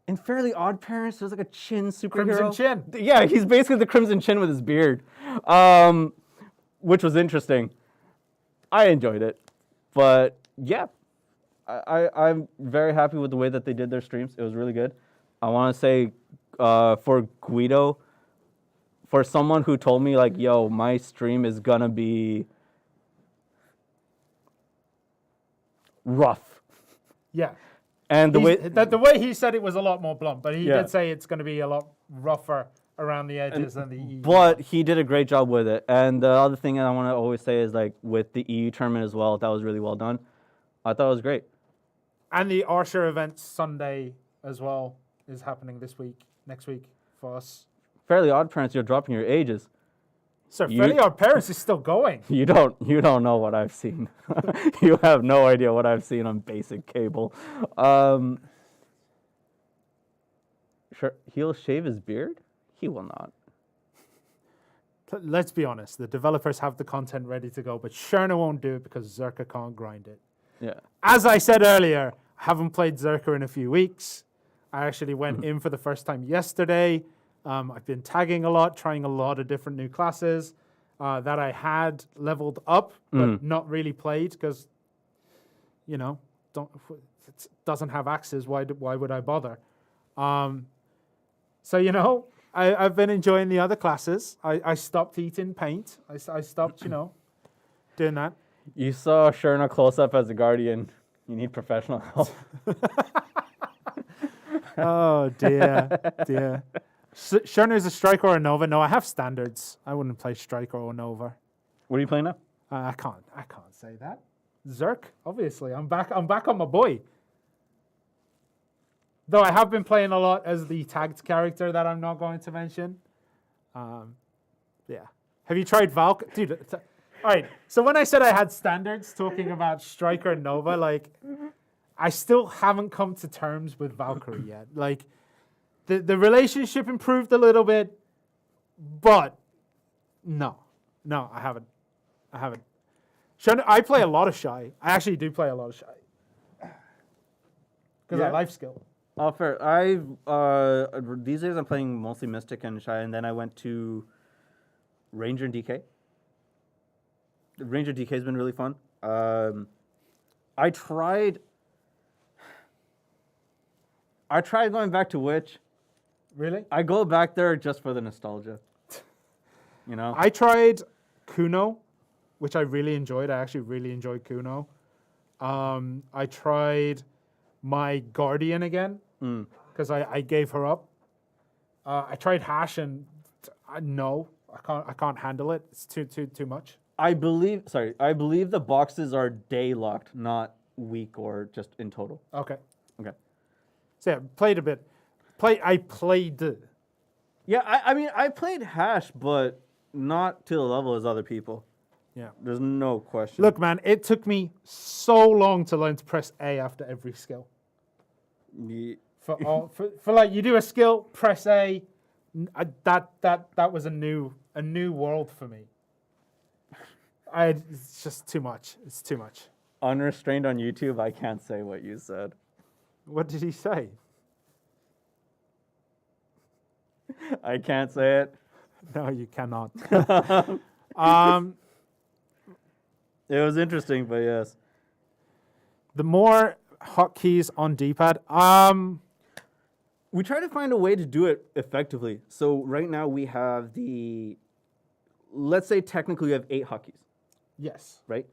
In Fairly Odd Parents, there's like a chin superhero. Crimson Chin. Yeah, he's basically the Crimson Chin with his beard, which was interesting. I enjoyed it. But, yeah, I'm very happy with the way that they did their streams. It was really good. I want to say for Guido, for someone who told me, like, yo, my stream is going to be rough. Yeah. And the way he said it was a lot more blunt, but he did say it's going to be a lot rougher around the edges than the EU. But he did a great job with it. And the other thing I want to always say is, like, with the EU tournament as well, that was really well done. I thought it was great. And the Arsha event Sunday as well is happening next week for us. Fairly Odd Parents, you're dropping your ages. Sir, Fairly Odd Parents is still going. You don't know what I've seen. You have no idea what I've seen on basic cable. Sure, he'll shave his beard? He will not. Let's be honest. The developers have the content ready to go, but Shirna won't do it because Zerka can't grind it. Yeah. As I said earlier, I haven't played Zerka in a few weeks. I actually went in for the first time yesterday. I've been tagging a lot, trying a lot of different new classes that I had leveled up, but not really played because, you know, it doesn't have axes. Why would I bother? So, you know, I've been enjoying the other classes. I stopped eating paint. I stopped, you know, doing that. You saw Shirna close up as a guardian. You need professional help. Oh, dear. Shirna is a striker or a Nova. No, I have standards. I wouldn't play striker or Nova. What are you playing now? I can't say that. Zerk, obviously. I'm back on my boy. Though I have been playing a lot as the tagged character that I'm not going to mention. Yeah. Have you tried Valk? Dude, all right. So when I said I had standards talking about striker and Nova, like, I still haven't come to terms with Valkyrie yet. Like, the relationship improved a little bit, but no, I haven't. I play a lot of Shy. I actually do play a lot of Shy. Because I life skill. Oh, fair. These days I'm playing mostly Mystic and Shy, and then I went to Ranger and DK. Ranger DK has been really fun. I tried going back to Witch. Really? I go back there just for the nostalgia. You know? I tried Kuno, which I really enjoyed. I actually really enjoyed Kuno. I tried my Guardian again because I gave her up. I tried Hash and no, I can't handle it. It's too much. I believe the boxes are day locked, not week or just in total. Okay. So yeah, played a bit. I played. Yeah, I mean I played Hash, but not to the level as other people. Yeah. There's no question. Look, man, it took me so long to learn to press A after every skill. For like you do a skill, press A. That was a new world for me. It's just too much. It's too much. Unrestrained on YouTube, I can't say what you said. What did he say? I can't say it. No, you cannot. It was interesting, but yes. The more hotkeys on D-pad. We try to find a way to do it effectively. So right now we have let's say technically we have 8 hotkeys. Yes. Right?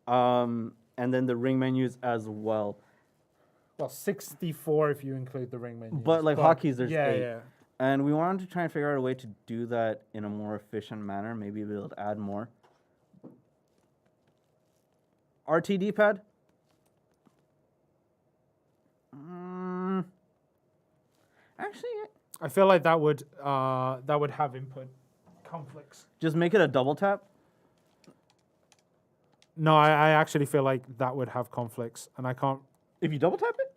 And then the ring menus as well. Well, 64 if you include the ring menus. But hotkeys, there's 8. Yeah. And we wanted to try and figure out a way to do that in a more efficient manner. Maybe be able to add more. RTD pad? Actually, I feel like that would have input conflicts. just make it a double tap. No, I actually feel like that would have conflicts, and I can't. If you double tap it?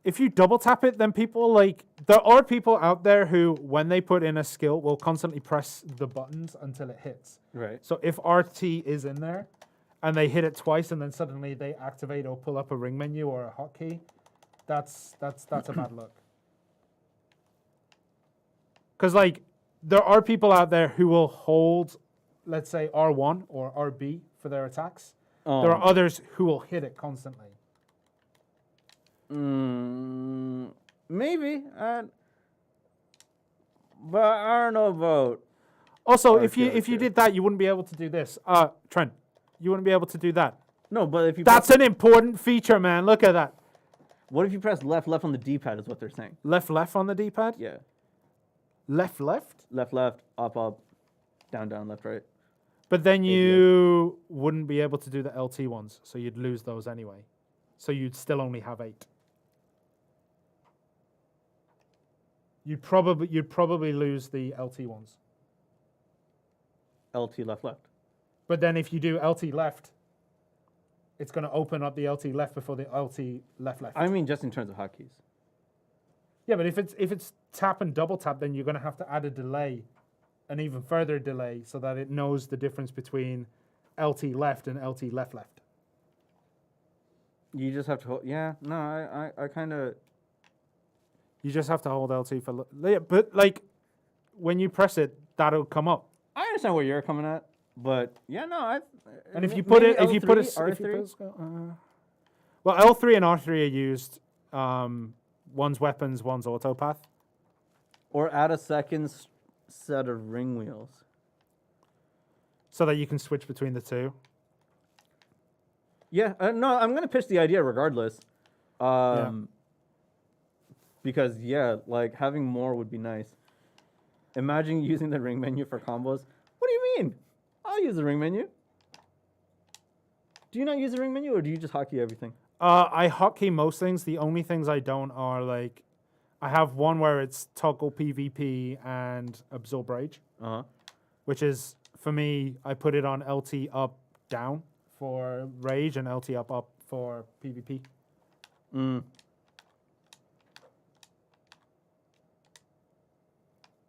If you double tap it, then there are people out there who, when they put in a skill, will constantly press the buttons until it hits. Right. So if RT is in there, and they hit it twice, and then suddenly they activate or pull up a ring menu or a hotkey, that's a bad look. Because there are people out there who will hold, let's say R1 or RB for their attacks. There are others who will hit it constantly. Maybe, but I don't know about. Also, if you did that, you wouldn't be able to do this. Trent, you wouldn't be able to do that. No, but if you That's an important feature, man. Look at that. What if you press left on the D-pad is what they're saying. Left on the D-pad? Yeah. Left? Left, up, down, left, right. But then you wouldn't be able to do the LT ones, so you'd lose those anyway. So you'd still only have 8. You'd probably lose the LT ones. LT left. But then if you do LT left, it's going to open up the LT left before the LT left. I mean, just in terms of hotkeys. Yeah, but if it's tap and double tap, then you're going to have to add a delay, an even further delay, so that it knows the difference between LT left and LT left. You just have to hold. Yeah, no, I kind of. You just have to hold LT for... Yeah, but, like, when you press it, that'll come up. I understand where you're coming at, but yeah, no, And if you put it... If you put it... R3? Well, L3 and R3 are used. One's weapons, one's auto path. Or add a second set of ring wheels. So that you can switch between the two. Yeah, no, I'm going to pitch the idea regardless. Because, yeah, like, having more would be nice. Imagine using the ring menu for combos. What do you mean? I'll use the ring menu. Do you not use the ring menu, or do you just hotkey everything? I hotkey most things. The only things I don't are, like... I have one where it's toggle PvP and absorb rage. Which is, for me, I put it on LT up, down for rage and LT up, up for PvP.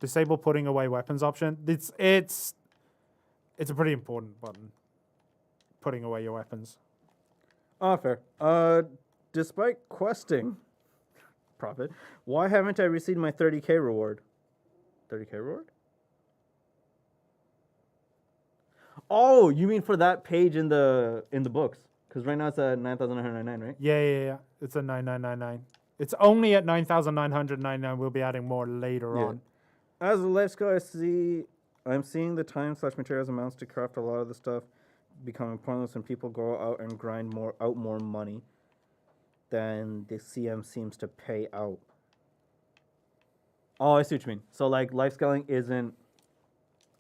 Disable putting away weapons option. It's a pretty important button. Putting away your weapons. Oh, fair. Despite questing, profit, why haven't I received my 30K reward? 30K reward? Oh, you mean for that page in the books? Because right now it's at 9,999, right? Yeah. It's at 9,999. It's only at 9,999. We'll be adding more later on. As a life skill, I'm seeing the time/materials amounts to craft a lot of the stuff becoming pointless when people go out and grind more money than the CM seems to pay out. Oh, I see what you mean. So like life scaling isn't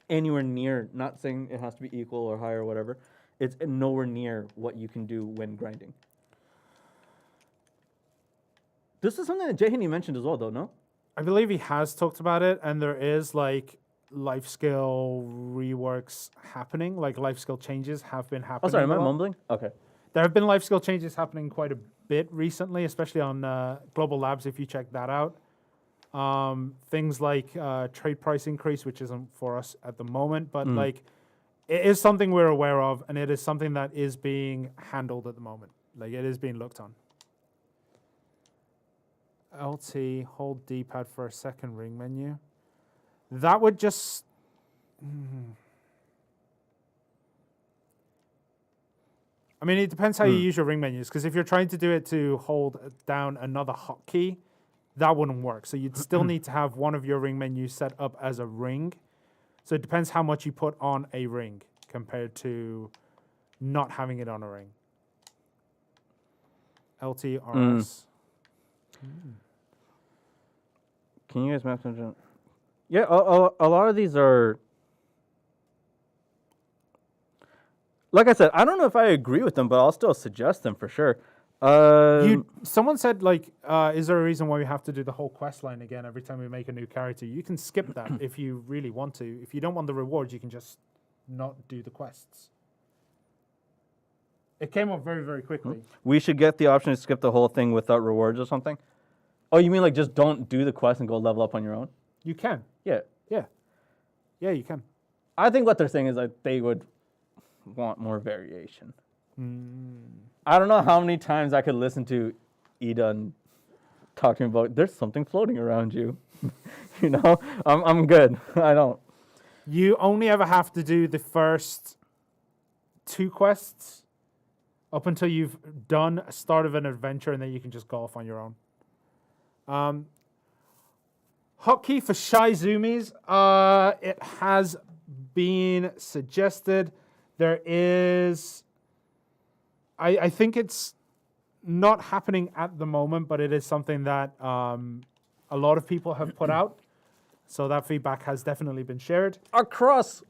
anywhere near, not saying it has to be equal or higher or whatever. It's nowhere near what you can do when grinding. This is something that Jahini mentioned as well, though, no? I believe he has talked about it, and there is like life skill reworks happening, like life skill changes have been happening. Oh, sorry, am I mumbling? Okay. There have been life skill changes happening quite a bit recently, especially on Global Labs, if you check that out. Things like trade price increase, which isn't for us at the moment, but like it is something we're aware of, and it is something that is being handled at the moment. Like it is being looked on. LT, hold D-pad for a second ring menu. That would just... I mean, it depends how you use your ring menus, because if you're trying to do it to hold down another hotkey, that wouldn't work. So you'd still need to have one of your ring menus set up as a ring. So it depends how much you put on a ring compared to not having it on a ring. LT, RS. Can you guys map them? Yeah, a lot of these are... Like I said, I don't know if I agree with them, but I'll still suggest them for sure. Someone said, like, is there a reason why we have to do the whole quest line again every time we make a new character? You can skip that if you really want to. If you don't want the rewards, you can just not do the quests. It came up very, very quickly. We should get the option to skip the whole thing without rewards or something? Oh, you mean like just don't do the quest and go level up on your own? You can. Yeah. Yeah, you can. I think what they're saying is that they would want more variation. I don't know how many times I could listen to Eden talking about there's something floating around you. You know, I'm good. I don't. You only ever have to do the first 2 quests up until you've done a start of an adventure, and then you can just go off on your own. Hotkey for Shy Zoomies. It has been suggested. There is... I think it's not happening at the moment, but it is something that a lot of people have put out. So that feedback has definitely been shared. Across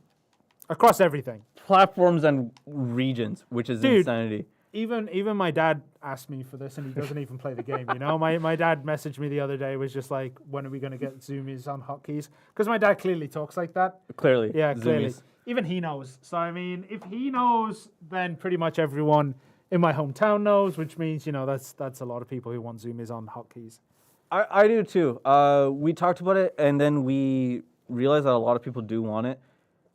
everything. Platforms and regions, which is insanity. Even my dad asked me for this, and he doesn't even play the game, you know? My dad messaged me the other day, was just like, when are we going to get zoomies on hotkeys? Because my dad clearly talks like that. Clearly. Yeah, clearly. Zoomies. Even he knows. So, I mean, if he knows, then pretty much everyone in my hometown knows, which means, you know, that's a lot of people who want zoomies on hotkeys. I do too. We talked about it, and then we realized that a lot of people do want it.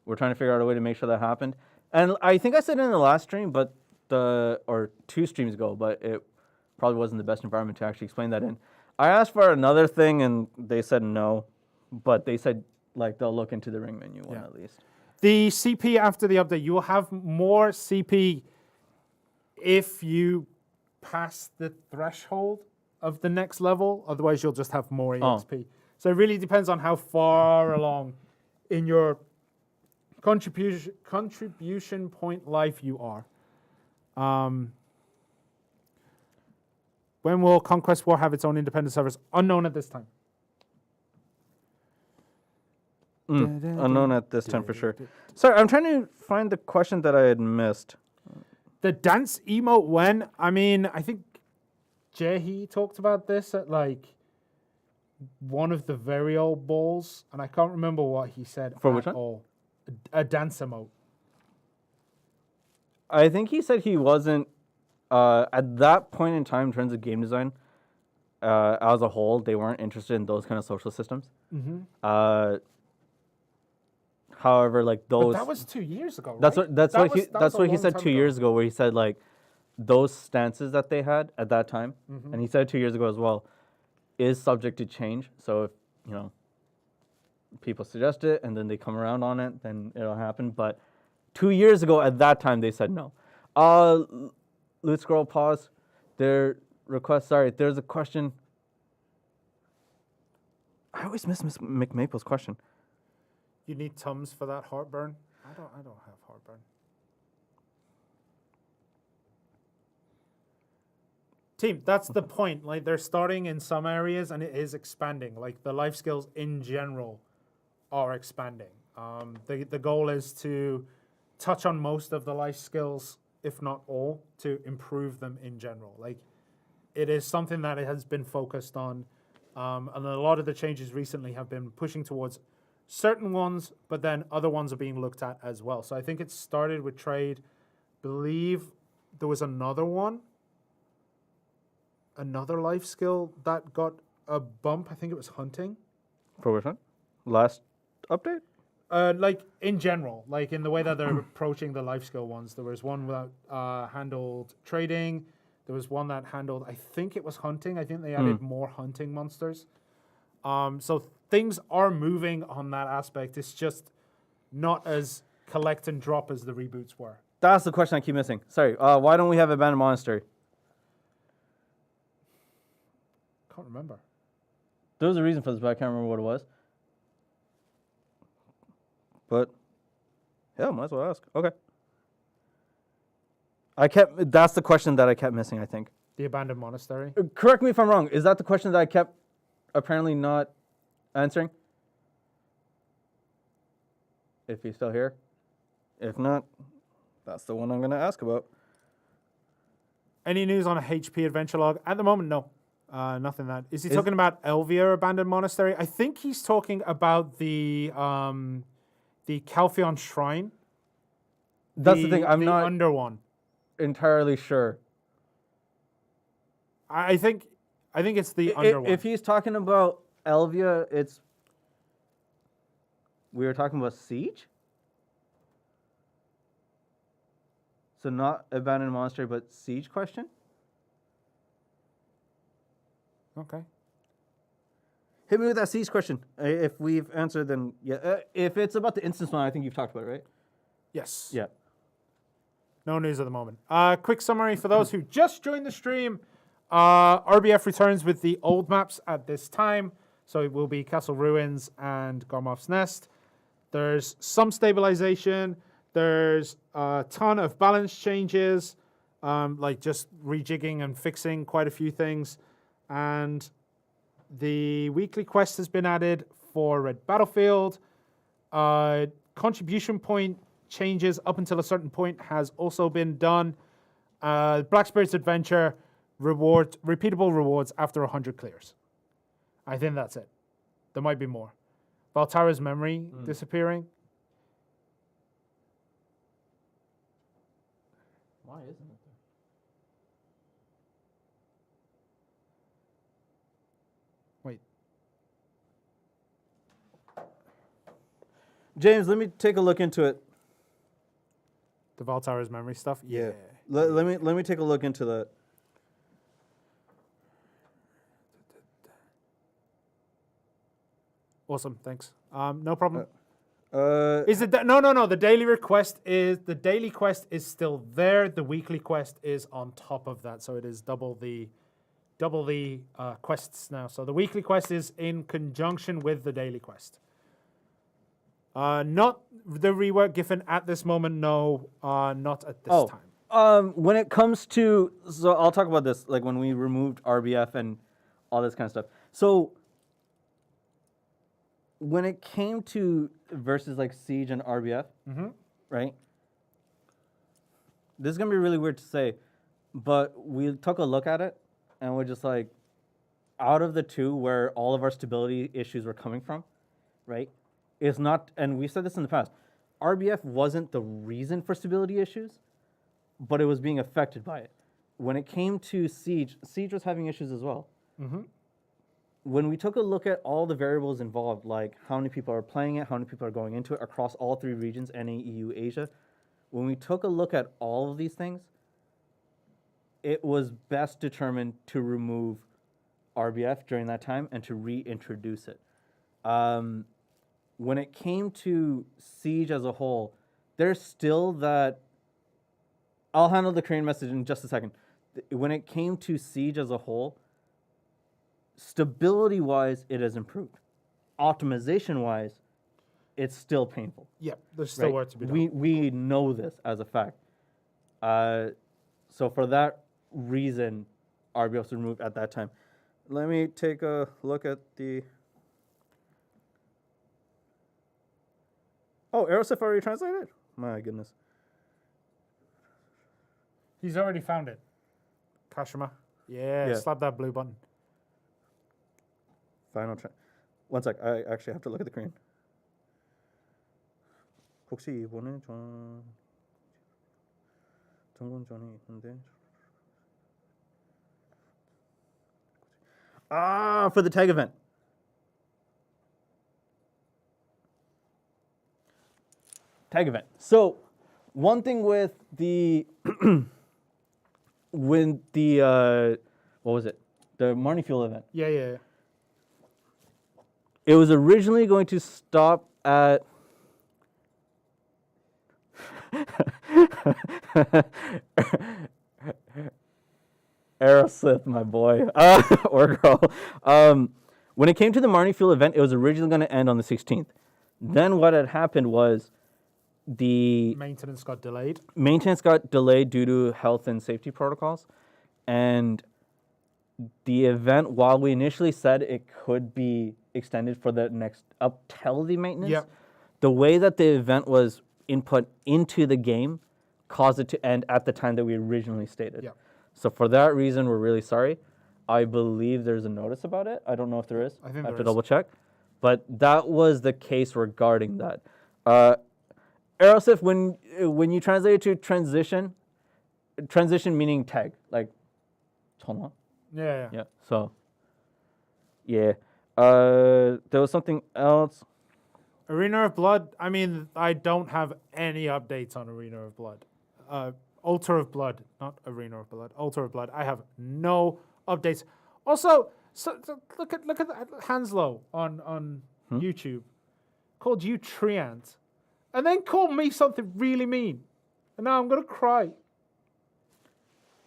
We're trying to figure out a way to make sure that happened. And I think I said it in the last stream, or 2 streams ago, but it probably wasn't the best environment to actually explain that in. I asked for another thing and they said no, but they said like they'll look into the ring menu one at least. The CP after the update, you will have more CP if you pass the threshold of the next level. Otherwise, you'll just have more EXP. So it really depends on how far along in your contribution point life you are. When will Conquest War have its own independent servers? Unknown at this time. Unknown at this time for sure. Sorry, I'm trying to find the question that I had missed. The dance emote when? I mean, I think Jehi talked about this at like one of the very old balls, and I can't remember what he said For at which one? all. A dance emote. I think he said he wasn't, at that point in time, in terms of game design, as a whole, they weren't interested in those kind of social systems. However, like those. But that was 2 years ago, right? That's what he long said time 2 ago. years ago, where he said like those stances that they had at that time, and he said 2 years ago as well, is subject to change. So if people suggest it and then they come around on it, then it'll happen. But 2 years ago, at that time, they said no. Loot scroll pause. Their request. Sorry, there's a question. I always miss McMaple's question. You need Tums for that heartburn? I don't have heartburn. Team, that's the point. Like they're starting in some areas and it is expanding. Like the life skills in general are expanding. The goal is to touch on most of the life skills, if not all, to improve them in general. Like it is something that it has been focused on. And a lot of the changes recently have been pushing towards certain ones, but then other ones are being looked at as well. So I think it started with trade. Believe there was another one, another life skill that got a bump. I think it was hunting. For which one? Last update? Like in general, like in the way that they're approaching the life skill ones. There was one that handled trading. There was one that handled, I think it was hunting. I think they added more hunting monsters. So things are moving on that aspect. It's just not as collect and drop as the reboots were. That's the question I keep missing. Sorry. Why don't we have Abandoned Monastery? Can't remember. There was a reason for this, but I can't remember what it was. But, yeah, might as well ask. Okay. That's the question that I kept missing, I think. The abandoned monastery. Correct me if I'm wrong. Is that the question that I kept apparently not answering? If he's still here. If not, that's the one I'm going to ask about. Any news on a HP adventure log? At the moment, no. Nothing that. Is he talking about Elvia abandoned monastery? I think he's talking about the Calpheon Shrine. That's the thing. I'm the not under one. entirely sure. I think it's the under one. If he's talking about Elvia, we were talking about Siege? So not Abandoned Monastery, but Siege question? Okay. Hit me with that Siege question. If we've answered, then yeah. If it's about the instance one, I think you've talked about it, right? Yes. Yeah. No news at the moment. Quick summary for those who just joined the stream. RBF returns with the old maps at this time. So it will be Castle Ruins and Garmoth's Nest. There's some stabilization. There's a ton of balance changes, like just rejigging and fixing quite a few things. And the weekly quest has been added for Red Battlefield. Contribution point changes up until a certain point has also been done. Black Spirit's Adventure repeatable rewards after 100 clears. I think that's it. There might be more. Valtara's memory disappearing. Why isn't it there? Wait. James, let me take a look into it. The Valtara's memory stuff? Yeah. Let me take a look into that. Awesome, thanks. No problem. Is Is it no? The daily quest is still there. The weekly quest is on top of that, so it is double the quests now. So the weekly quest is in conjunction with the daily quest. Not the rework Giffen at this moment. No, not at this time. When it comes to, so I'll talk about this, like when we removed RBF and all this kind of stuff. So when it came to versus like Siege and RBF, right? This is gonna be really weird to say, but we took a look at it and we're just like, out of the two where all of our stability issues were coming from, right? It's not, and we said this in the past, RBF wasn't the reason for stability issues, but it was being affected by it. When it came to Siege, Siege was having issues as well. When we took a look at all the variables involved, like how many people are playing it, how many people are going into it across all three regions, NA, EU, Asia, when we took a look at all of these things, it was best determined to remove RBF during that time and to reintroduce it. When it came to Siege as a whole, there's still that. I'll handle the Korean message in just a second. When it came to Siege as a whole, stability-wise, it has improved. Optimization-wise, it's still painful. Yep, there's still work to be done. We know this as a fact. So for that reason, RBF was removed at that time. Let me take a look at the. Oh, Aerosif already translated? My goodness. He's already found it. Kashima. Yeah, slap that blue button. Final. One sec. I actually have to look at the Korean. 혹시 이번에 전공전이 있는데. For the tag event. Tag event. So, one thing with the when the what was it? The Marnie Fuel event. Yeah. It was originally going to stop at Aerosith, my boy, or girl. When it came to the Marnie Fuel event, it was originally going to end on the 16th. Then what had happened was the maintenance got delayed. Maintenance got delayed due to health and safety protocols, and the event, while we initially said it could be extended for the next up till the maintenance, the way that the event was input into the game caused it to end at the time that we originally stated. So for that reason, we're really sorry. I believe there's a notice about it. I don't know if there is. I think I have to double check. But that was the case regarding that. Aerosif, when you translate it to transition meaning tag, like 전화. Yeah. So, yeah. There was something else. Arena of Blood. I mean, I don't have any updates on Arena of Blood. Altar of Blood, not Arena of Blood. Altar of Blood. I have no updates. Also, so look at Hanslow on YouTube, called you Treant, and then called me something really mean, and now I'm gonna cry.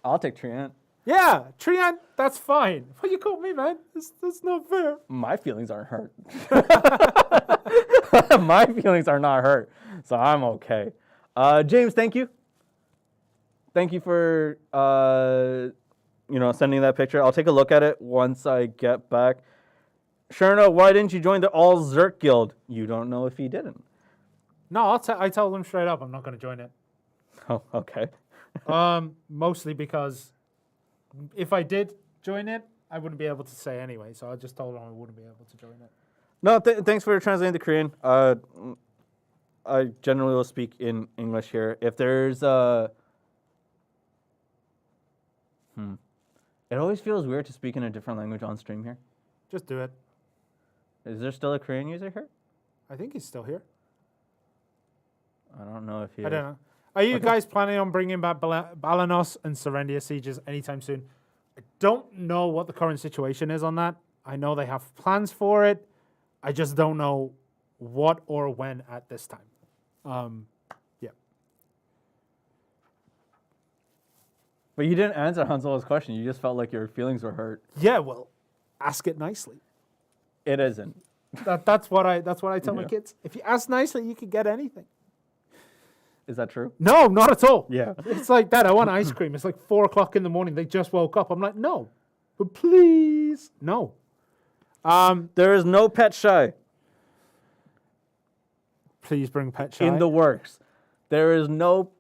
I'll take Treant. Yeah, Treant, that's fine. But you called me, man. That's not fair. My feelings aren't hurt. My feelings are not hurt, so I'm okay. James, thank you. Thank you for sending that picture. I'll take a look at it once I get back. Shirna, why didn't you join the All Zerk Guild? You don't know if he didn't. No, I tell them straight up I'm not going to join it. Oh, okay. Mostly because if I did join it, I wouldn't be able to say anyway. So I just told them I wouldn't be able to join it. No, thanks for translating the Korean. I generally will speak in English here. If there's It always feels weird to speak in a different language on stream here. Just do it. Is there still a Korean user here? I think he's still here. I don't know if he I don't know. Are you guys planning on bringing back Balanos and Serendia Sieges anytime soon? I don't know what the current situation is on that. I know they have plans for it. I just don't know what or when at this time. Yeah. But you didn't answer Han Solo's question. You just felt like your feelings were hurt. Yeah, well, ask it nicely. It isn't. That's what I tell my kids. If you ask nicely, you can get anything. Is that true? No, not at all. Yeah. It's like, Dad, I want ice cream. It's like 4 o'clock in the morning. They just woke up. I'm like, no, but please, no. There is no pet shy Please bring pet shy. in the works. There is no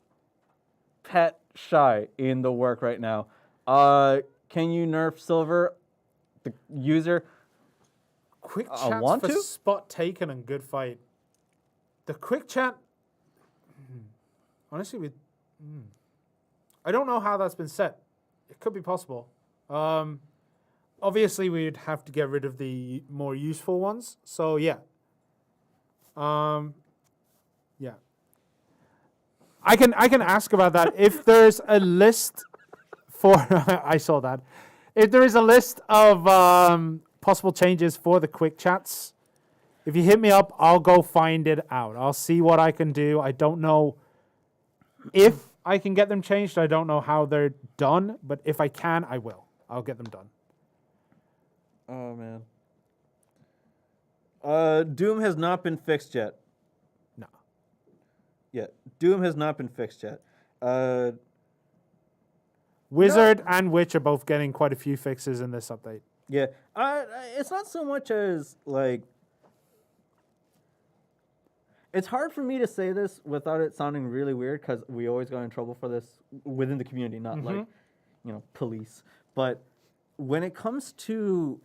pet shy in the work right now. Can you nerf Silver, the user? quick I chats want for to? spot taken and good fight. The quick chat, honestly, I don't know how that's been set. It could be possible. Obviously, we'd have to get rid of the more useful ones. So yeah, yeah. I can ask about that if there's a list for. I saw that. If there is a list of possible changes for the quick chats, if you hit me up, I'll go find it out. I'll see what I can do. I don't know if I can get them changed. I don't know how they're done, but if I can, I will. I'll get them done. Oh man. Doom has not been fixed yet. No. Yeah, Doom has not been fixed yet. Wizard and Witch are both getting quite a few fixes in this update. Yeah, it's not so much as like. It's hard for me to say this without it sounding really weird because we always got in trouble for this within the community, not like, police. But when it comes to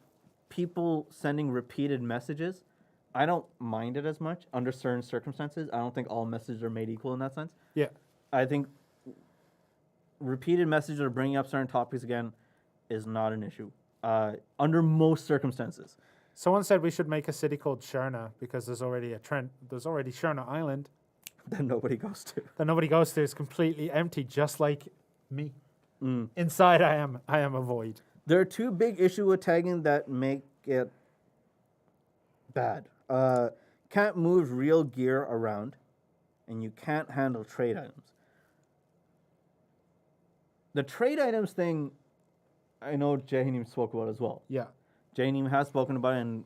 people sending repeated messages, I don't mind it as much under certain circumstances. I don't think all messages are made equal in that sense. Yeah. I think repeated messages or bringing up certain topics again is not an issue under most circumstances. Someone said we should make a city called Shirna because there's already Shirna Island That nobody goes to. that nobody goes to. It's completely empty, just like me. Inside, I am a void. There are two big issues with tagging that make it bad. Can't move real gear around, and you can't handle trade items. The trade items thing, I know Jahanim spoke about as well. Yeah. Jahanim has spoken about it, and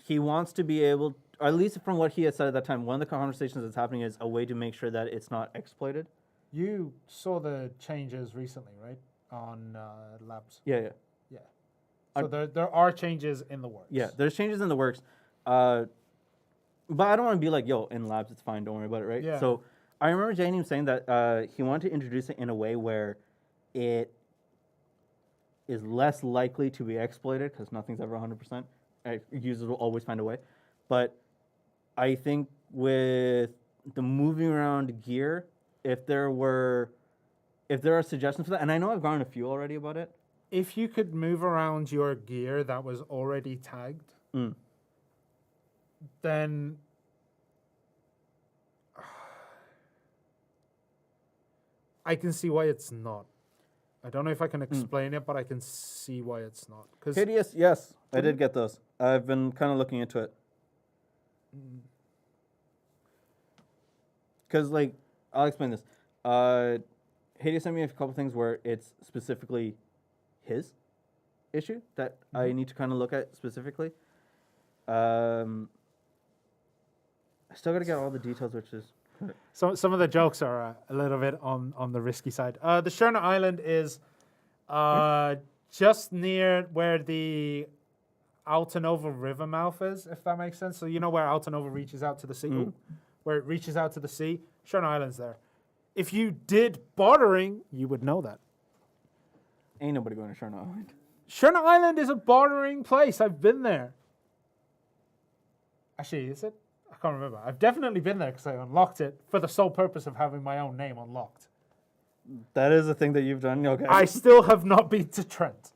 he wants to be able, or at least from what he had said at that time, one of the conversations that's happening is a way to make sure that it's not exploited. You saw the changes recently, right? On labs. Yeah. Yeah. So there are changes in the works. Yeah, there's changes in the works. But I don't want to be like, yo, in labs, it's fine, don't worry about it, right? Yeah. So I remember Jahanim saying that he wanted to introduce it in a way where it is less likely to be exploited because nothing's ever 100%. Users will always find a way. But I think with the moving around gear, if there are suggestions for that, and I know I've gotten a few already about it. If you could move around your gear that was already tagged, then I can see why it's not. I don't know if I can explain it, but I can see why it's not. Hideous, yes, I did get those. I've been kind of looking into it. Because, like, I'll explain this. Hideous sent me a couple things where it's specifically his issue that I need to kind of look at specifically. I still got to get all the details, which is... So some of the jokes are a little bit on the risky side. The Shirna Island is just near where the Altanova River mouth is, if that makes sense. So you know where Altanova reaches out to the sea? Where it reaches out to the sea? Shirna Island's there. If you did bordering, you would know that. Ain't nobody going to Shirna Island. Shirna Island is a bordering place. I've been there. Actually, is it? I can't remember. I've definitely been there because I unlocked it for the sole purpose of having my own name unlocked. That is a thing that you've done? Okay. I still have not been to Trent.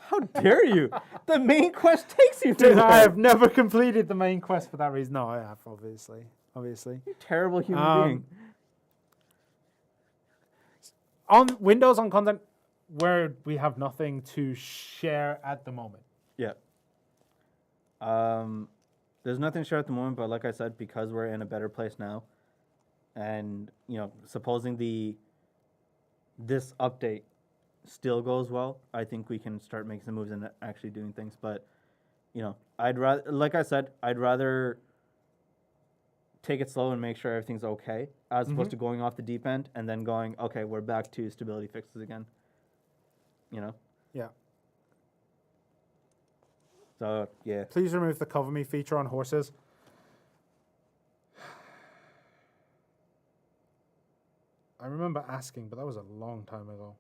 How dare you? The main quest takes you Dude, there. I have never completed the main quest for that reason. No, I have, obviously. You terrible human being. On Windows on content where we have nothing to share at the moment. Yeah. There's nothing sure at the moment, but like I said, because we're in a better place now, and supposing this update still goes well, I think we can start making some moves and actually doing things. But I'd rather, like I said, I'd rather take it slow and make sure everything's okay, as opposed to going off the deep end and then going, okay, we're back to stability fixes again. Yeah. So yeah. Please remove the cover me feature on horses. I remember asking, but that was a long time ago.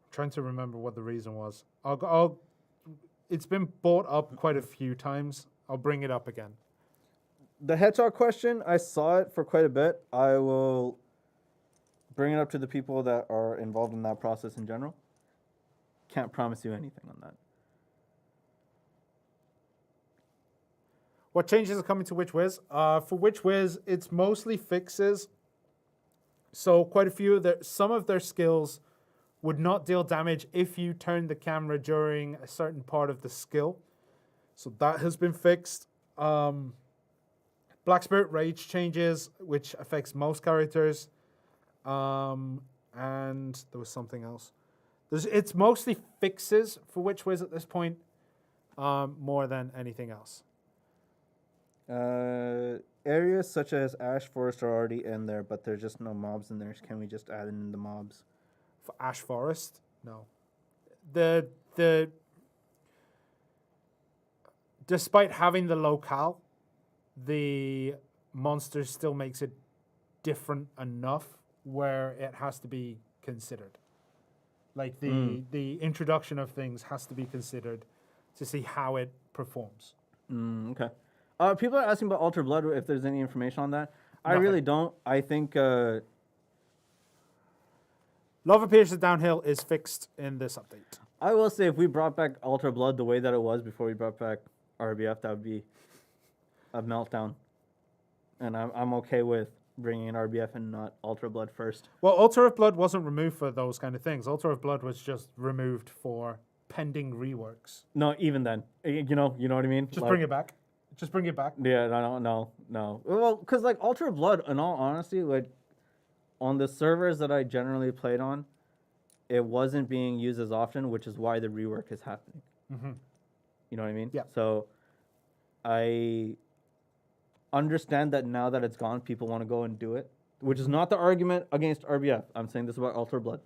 I'm trying to remember what the reason was. It's been brought up quite a few times. I'll bring it up again. The hedgehog question, I saw it for quite a bit. I will bring it up to the people that are involved in that process in general. Can't promise you anything on that. What changes are coming to WitchWiz? For WitchWiz, it's mostly fixes. So quite a few of some of their skills would not deal damage if you turn the camera during a certain part of the skill. So that has been fixed. Black Spirit Rage changes, which affects most characters. And there was something else. It's mostly fixes for WitchWiz at this point, more than anything else. Areas such as Ash Forest are already in there, but there's just no mobs in there. Can we just add in the mobs? For Ash Forest? No. Despite having the locale, the monster still makes it different enough where it has to be considered. Like the introduction of things has to be considered to see how it performs. Okay. People are asking about Alter Blood, if there's any information on that. I Nothing. really don't. I think Love Appears Downhill is fixed in this update. I will say if we brought back Alter Blood the way that it was before we brought back RBF, that would be a meltdown. And I'm okay with bringing in RBF and not Alter Blood first. Well, Altar of Blood wasn't removed for those kind of things. Altar of Blood was just removed for pending reworks. No, even then. You know what I mean? Just bring it back. Just bring it back. Yeah, no. Well, because like Altar of Blood, in all honesty, like on the servers that I generally played on, it wasn't being used as often, which is why the rework is happening. Mm-hmm. You know what I mean? Yeah. So I understand that now that it's gone, people want to go and do it, which is not the argument against RBF. I'm saying this about Altar of Blood.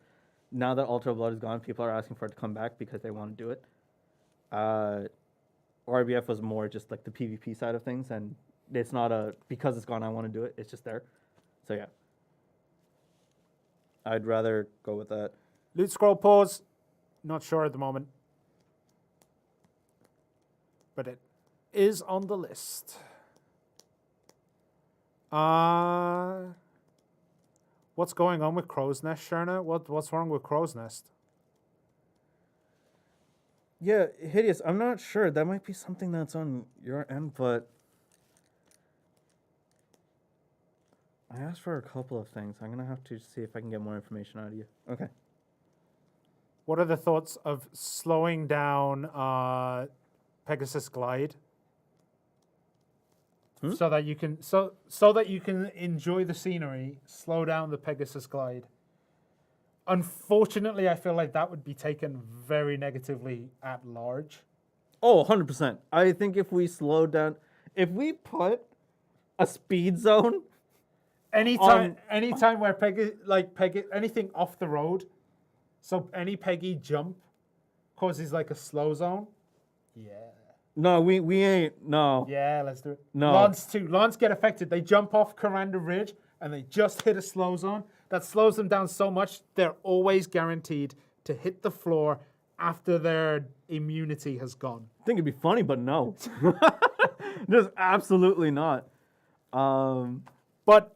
Now that Altar of Blood is gone, people are asking for it to come back because they want to do it. RBF was more just like the PvP side of things, and it's not because it's gone, I want to do it. It's just there. So yeah. I'd rather go with that. Loot Scroll pause. Not sure at the moment. But it is on the list. What's going on with Crow's Nest, Shirna? What's wrong with Crow's Nest? Yeah, Hideous, I'm not sure. That might be something that's on your end, but I asked for a couple of things. I'm going to have to see if I can get more information out of you. Okay. What are the thoughts of slowing down Pegasus Glide? So that you can so that you can enjoy the scenery, slow down the Pegasus Glide. Unfortunately, I feel like that would be taken very negatively at large. Oh, 100%. I think if we slow down, if we put a speed zone anytime where anything off the road, so any Peggy jump causes like a slow zone. Yeah. No, we ain't. No. Yeah, let's do it. No. Lance get affected. They jump off Coranda Ridge and they just hit a slow zone. That slows them down so much, they're always guaranteed to hit the floor after their immunity has gone. I think it'd be funny, but no. Just absolutely not. But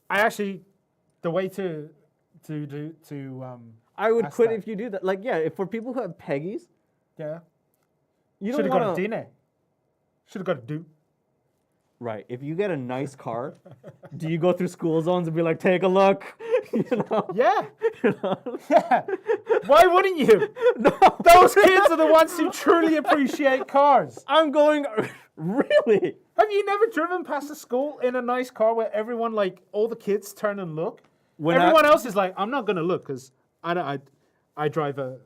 I actually, the way to I would ask quit that. if you do that. Like, yeah, if for people who have Peggies, Yeah. you Should don't have want got a to. Dine. Should have got a do. Right. If you get a nice car, do you go through school zones and be like, take a look? Yeah. Yeah. Why wouldn't you? No. Those kids are the ones who truly appreciate cars. I'm going, really? Have you never driven past a school in a nice car where everyone, like, all the kids turn and look? Everyone else is like, I'm not going to look because I drive a.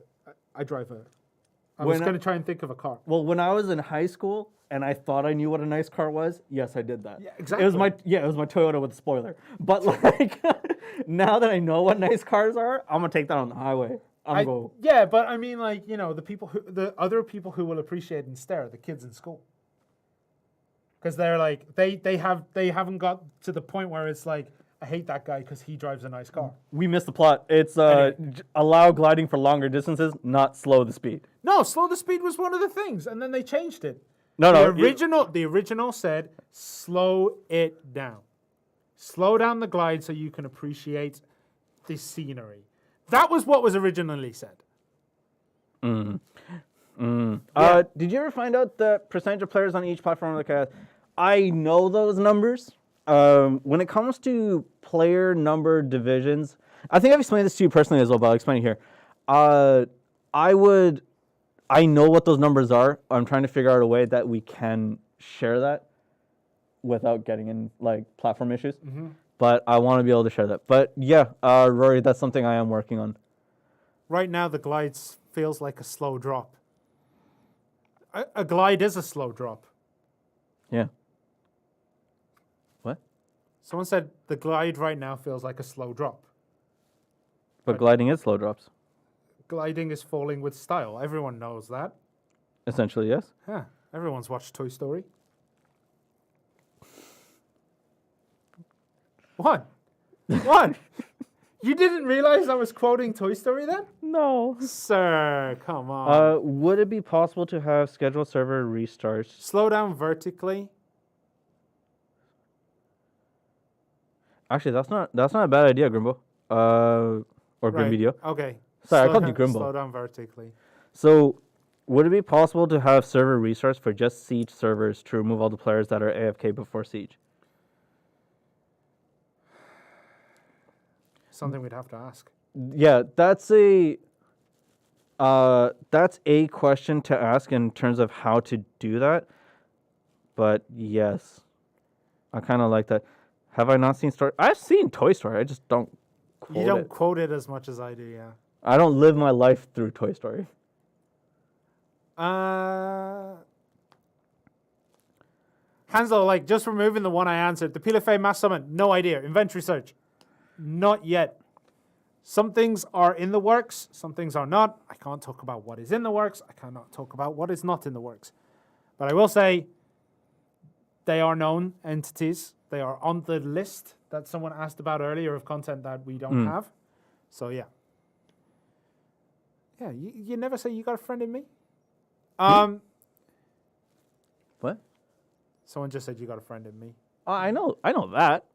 I was going to try and think of a car. Well, when I was in high school and I thought I knew what a nice car was, yes, I did that. Yeah, exactly. It was my Toyota with a spoiler. But like now that I know what nice cars are, I'm gonna take that on the highway. Yeah, but I mean, like, you know, the other people who will appreciate and stare are the kids in school, because they're like they haven't got to the point where it's like, I hate that guy because he drives a nice car. We missed the plot. It's allow gliding for longer distances, not slow the speed. No, slow the speed was one of the things, and then they changed it. No, The original said slow it down. Slow down the glide so you can appreciate the scenery. That was what was originally said. Did you ever find out the percentage of players on each platform? Like, I know those numbers. When it comes to player number divisions, I think I've explained this to you personally as well, but I'll explain it here. I know what those numbers are. I'm trying to figure out a way that we can share that without getting in like platform issues. Mm-hmm. But I want to be able to share that. But yeah, Rory, that's something I am working on. Right now, the glide feels like a slow drop. A glide is a slow drop. Yeah. What? Someone said the glide right now feels like a slow drop. But gliding is slow drops. Gliding is falling with style. Everyone knows that. Essentially, yes. Yeah. Everyone's watched Toy Story. What? What? You didn't realize I was quoting Toy Story then? No. Sir, come on. Would it be possible to have scheduled server restarts? Slow down vertically. Actually, that's not a bad idea, Grimbo. Or Grim Video. Okay. Sorry, I called you Grimbo. Slow down vertically. So, would it be possible to have server restarts for just Siege servers to remove all the players that are AFK before Siege? Something we'd have to ask. Yeah, that's a question to ask in terms of how to do that. But yes, I kind of like that. Have I not seen Story? I've seen Toy Story. I just don't quote it. You don't quote it as much as I do, yeah. I don't live my life through Toy Story. Hansel, like, just removing the one I answered. The Pilafay Mass Summon, no idea. Inventory search, not yet. Some things are in the works, some things are not. I can't talk about what is in the works. I cannot talk about what is not in the works. But I will say they are known entities. They are on the list that someone asked about earlier of content that we don't have. So, yeah. Yeah, you never say you got a friend in me? What? Someone just said you got a friend in me. I know that.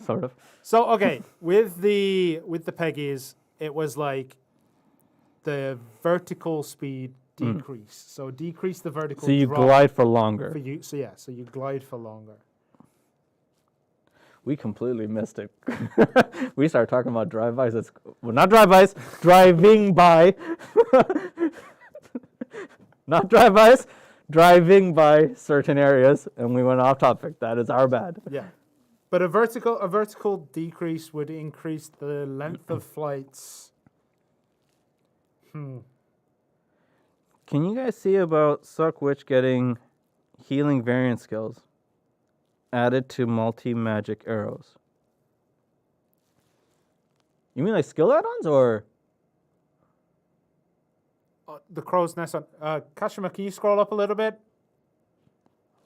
Sort of. So, okay, with the Peggies, it was like the vertical speed decrease. So decrease the vertical. So you drop glide for longer. for you. So so you glide for longer. We completely missed it. We started talking about drive-bys. Not drive-bys, driving by. Not drive-bys, driving by certain areas, and we went off topic. That is our bad. Yeah. But a vertical decrease would increase the length of flights. Can you guys see about Suckwitch getting healing variant skills added to multi-magic arrows? You mean like skill add-ons or? The crow's nest on Kashima, can you scroll up a little bit?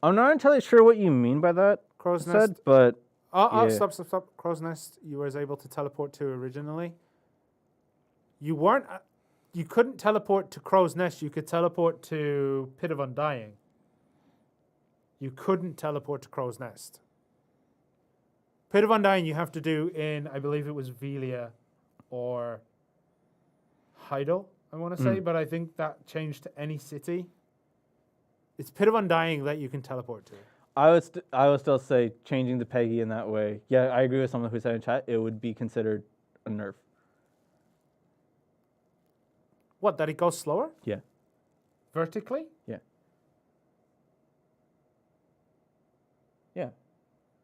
I'm not entirely sure what you mean by that. Crow's nest. But yeah. Stop. Crow's nest you were able to teleport to originally. You weren't. You couldn't teleport to Crow's Nest. You could teleport to Pit of Undying. You couldn't teleport to Crow's Nest. Pit of Undying you have to do in, I believe it was Velia or Heidel, I want to say, but I think that changed to any city. It's Pit of Undying that you can teleport to. I would still say changing the Peggy in that way. Yeah, I agree with someone who said in chat it would be considered a nerf. What, that it goes slower? Yeah. Vertically? Yeah. Yeah.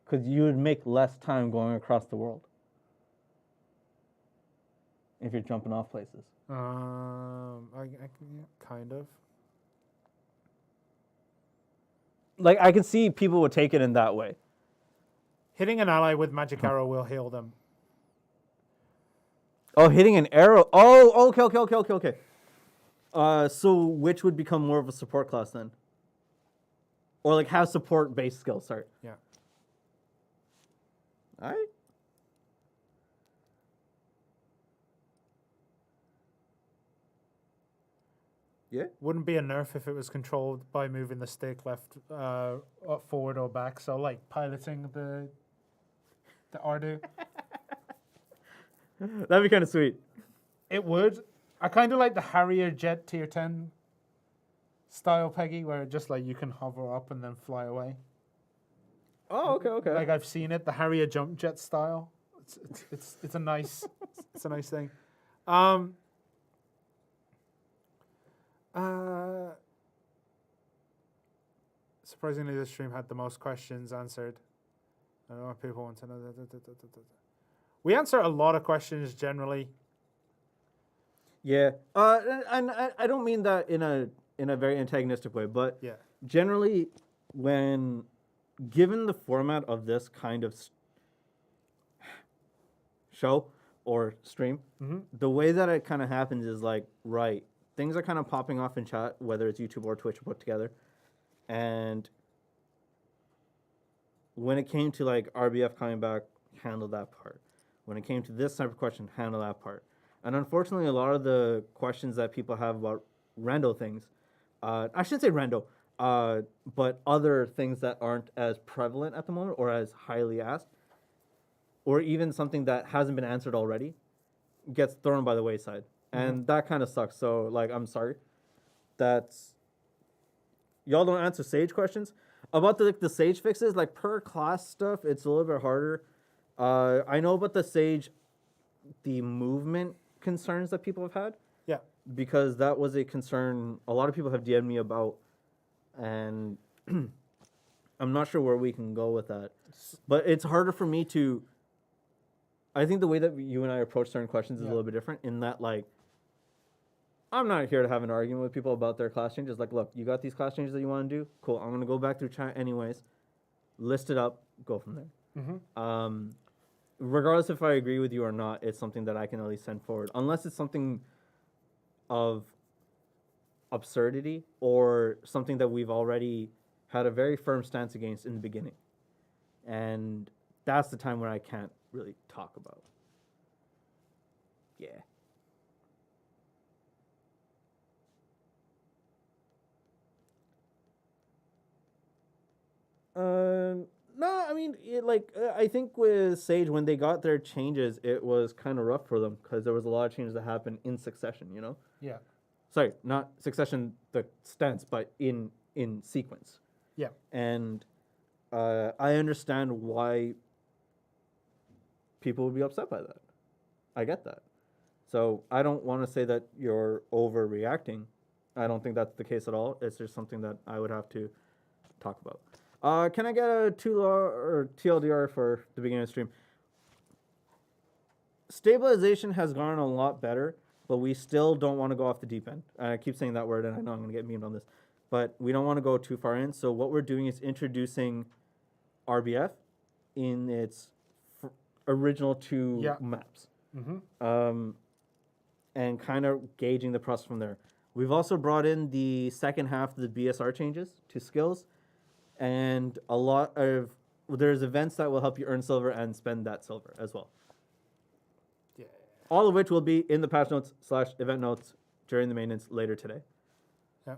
Because you would make less time going across the world if you're jumping off places. Yeah, kind of. Like, I could see people would take it in that way. Hitting an ally with magic arrow will heal them. Oh, hitting an arrow. Oh, okay. So which would become more of a support class then? Or like have support-based skills, sorry. Yeah. All right. Yeah. Wouldn't be a nerf if it was controlled by moving the stick left, forward or back. So like piloting the Ardu. That'd be kind of sweet. It would. I kind of like the Harrier Jet Tier 10 style Peggy, where it just like you can hover up and then fly away. Oh, okay. Like I've seen it, the Harrier Jump Jet style. It's a nice thing. Surprisingly, this stream had the most questions answered. I don't know what people want to know. We answer a lot of questions generally. Yeah. And I don't mean that in a very antagonistic way, but Yeah. generally, when given the format of this kind of show or stream, the way that it kind of happens is like, right, things are kind of popping off in chat, whether it's YouTube or Twitch put together. And when it came to like RBF coming back, handle that part. When it came to this type of question, handle that part. And unfortunately, a lot of the questions that people have about rando things, I shouldn't say rando, but other things that aren't as prevalent at the moment or as highly asked, or even something that hasn't been answered already, gets thrown by the wayside. And that kind of sucks. So, like, I'm sorry. Y'all don't answer Sage questions. About the Sage fixes, like, per class stuff, it's a little bit harder. I know about the Sage, the movement concerns that people have had. Yeah. Because that was a concern a lot of people have DM'd me about. And I'm not sure where we can go with that. But it's harder for me to... I think the way that you and I approach certain questions is a little bit different in that, like, I'm not here to have an argument with people about their class changes. Like, look, you got these class changes that you want to do? Cool. I'm going to go back through chat anyways, list it up, go from there. Regardless if I agree with you or not, it's something that I can at least send forward. Unless it's something of absurdity or something that we've already had a very firm stance against in the beginning. And that's the time where I can't really talk about. Yeah. No, I mean, I think with Sage, when they got their changes, it was kind of rough for them because there was a lot of changes that happened in succession, you know? Yeah. Sorry, not succession, the stance, but in sequence. Yeah. And I understand why people would be upset by that. I get that. So I don't want to say that you're overreacting. I don't think that's the case at all. It's just something that I would have to talk about. Can I get a TLDR for the beginning of the stream? Stabilization has gone a lot better, but we still don't want to go off the deep end. I keep saying that word, and I know I'm going to get memed on this. But we don't want to go too far in. So what we're doing is introducing RBF in its original two maps. And kind of gauging the process from there. We've also brought in the second half of the BSR changes to skills. And there's events that will help you earn silver and spend that silver as well. Yeah. All of which will be in the patch notes / event notes during the maintenance later today. Yeah.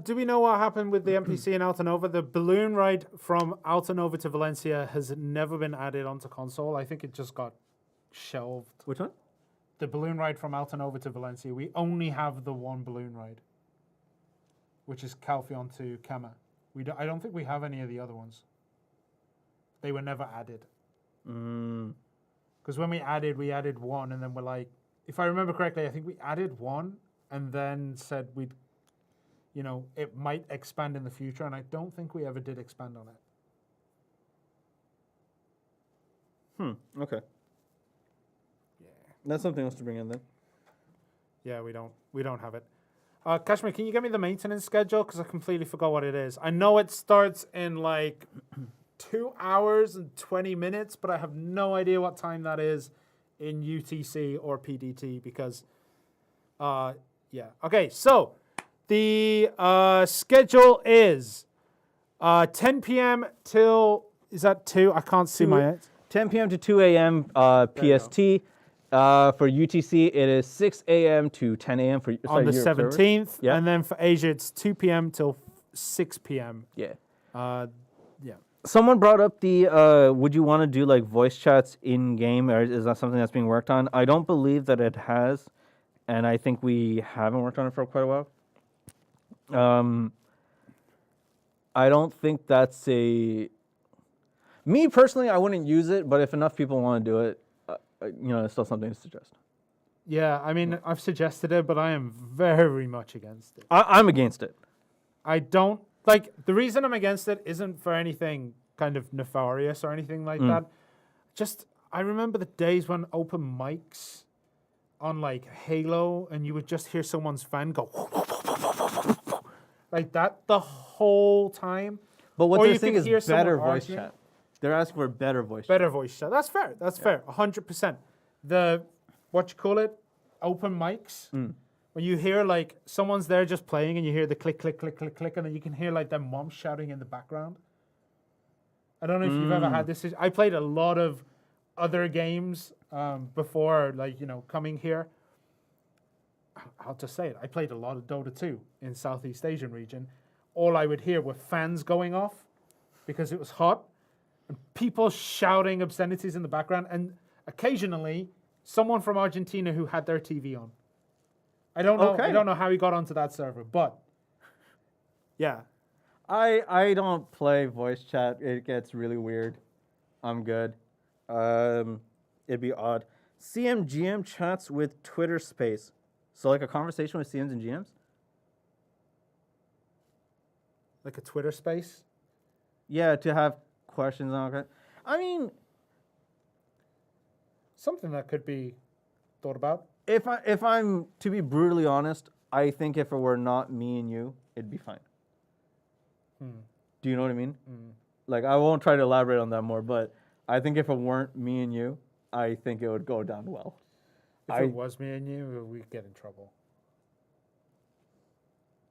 Do we know what happened with the NPC in Altanova? The balloon ride from Altanova to Valencia has never been added onto console. I think it just got shelved. Which one? The balloon ride from Altanova to Valencia. We only have the one balloon ride. which is Calpheon to Kama. I don't think we have any of the other ones. They were never added. Because when we added one, and then we're like, if I remember correctly, I think we added one and then said it might expand in the future, and I don't think we ever did expand on it. Okay. Yeah. That's something else to bring in then. Yeah, we don't have it. Kashmir, can you give me the maintenance schedule? Because I completely forgot what it is. I know it starts in like 2 hours and 20 minutes, but I have no idea what time that is in UTC or PDT because, yeah. Okay, so the schedule is 10 p.m. till, is that 2? I can't see my... 10 p.m. to 2 a.m. PST. For UTC, it is 6 a.m. to 10 a.m. on the 17th. Yeah. And then for Asia, it's 2 p.m. till 6 p.m. Yeah. Yeah. Someone brought up the, would you want to do like voice chats in-game, or is that something that's being worked on? I don't believe that it has, and I think we haven't worked on it for quite a while. I don't think that's a... Me personally, I wouldn't use it, but if enough people want to do it, it's still something to suggest. Yeah, I mean, I've suggested it, but I am very much against it. I'm against it. I don't, like, the reason I'm against it isn't for anything kind of nefarious or anything like that. Just, I remember the days when open mics on, like, Halo, and you would just hear someone's fan go like that the whole time. But what Or they're you saying could hear is better someone voice arguing. chat. They're asking for better voice chat. Better voice chat. That's fair. That's fair. 100%. The, open mics. When you hear like someone's there just playing and you hear the click, click, click, click, click, and then you can hear like their mom shouting in the background. I don't know if you've ever had this. I played a lot of other games before, like, coming here. I'll just say it. I played a lot of Dota 2 in Southeast Asian region. All I would hear were fans going off because it was hot. And people shouting obscenities in the background, and occasionally someone from Argentina who had their TV on. I don't know. Okay. I don't know how he got onto that server, but yeah. I don't play voice chat. It gets really weird. I'm good. It'd be odd. CMGM chats with Twitter Space. So like a conversation with CMs and GMs? Like a Twitter space. Yeah, to have questions and all that. I mean, Something that could be thought about. if I'm to be brutally honest, I think if it were not me and you, it'd be fine. Do you know what I mean? Like, I won't try to elaborate on that more, but I think if it weren't me and you, I think it would go down well. If it was me and you, we'd get in trouble.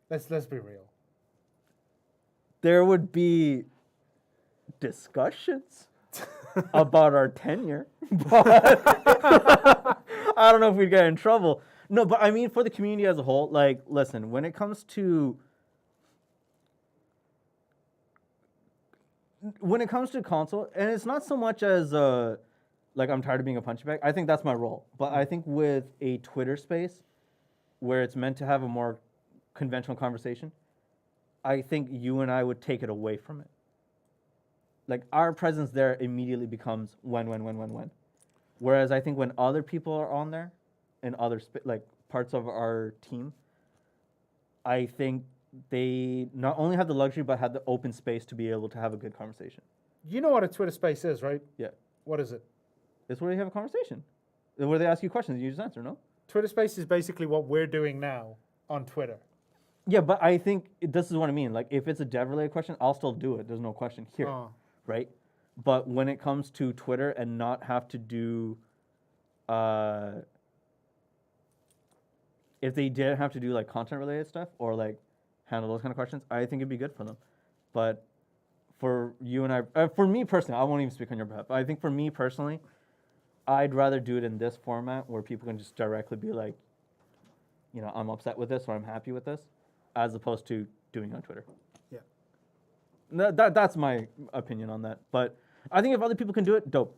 Let's be real. There would be discussions about our tenure, but I don't know if we'd get in trouble. No, but I mean, for the community as a whole, like, listen, when it comes to console, and it's not so much as like I'm tired of being a punching bag. I think that's my role, but I think with a Twitter space where it's meant to have a more conventional conversation, I think you and I would take it away from it. Like, our presence there immediately becomes when. Whereas I think when other people are on there, and other like parts of our team, I think they not only have the luxury but have the open space to be able to have a good conversation. You know what a Twitter space is, right? Yeah, What is it? it's where you have a conversation, where they ask you questions and you just answer. No. Twitter space is basically what we're doing now on Twitter. Yeah, but I think this is what I mean. Like, if it's a dev-related question, I'll still do it. There's no question here, right? But when it comes to Twitter and not have to do, if they didn't have to do like content-related stuff or like handle those kind of questions, I think it'd be good for them. But for you and I, for me personally, I won't even speak on your behalf. But I think for me personally, I'd rather do it in this format where people can just directly be like, I'm upset with this or I'm happy with this, as opposed to doing it on Twitter. Yeah. That's my opinion on that. But I think if other people can do it, dope.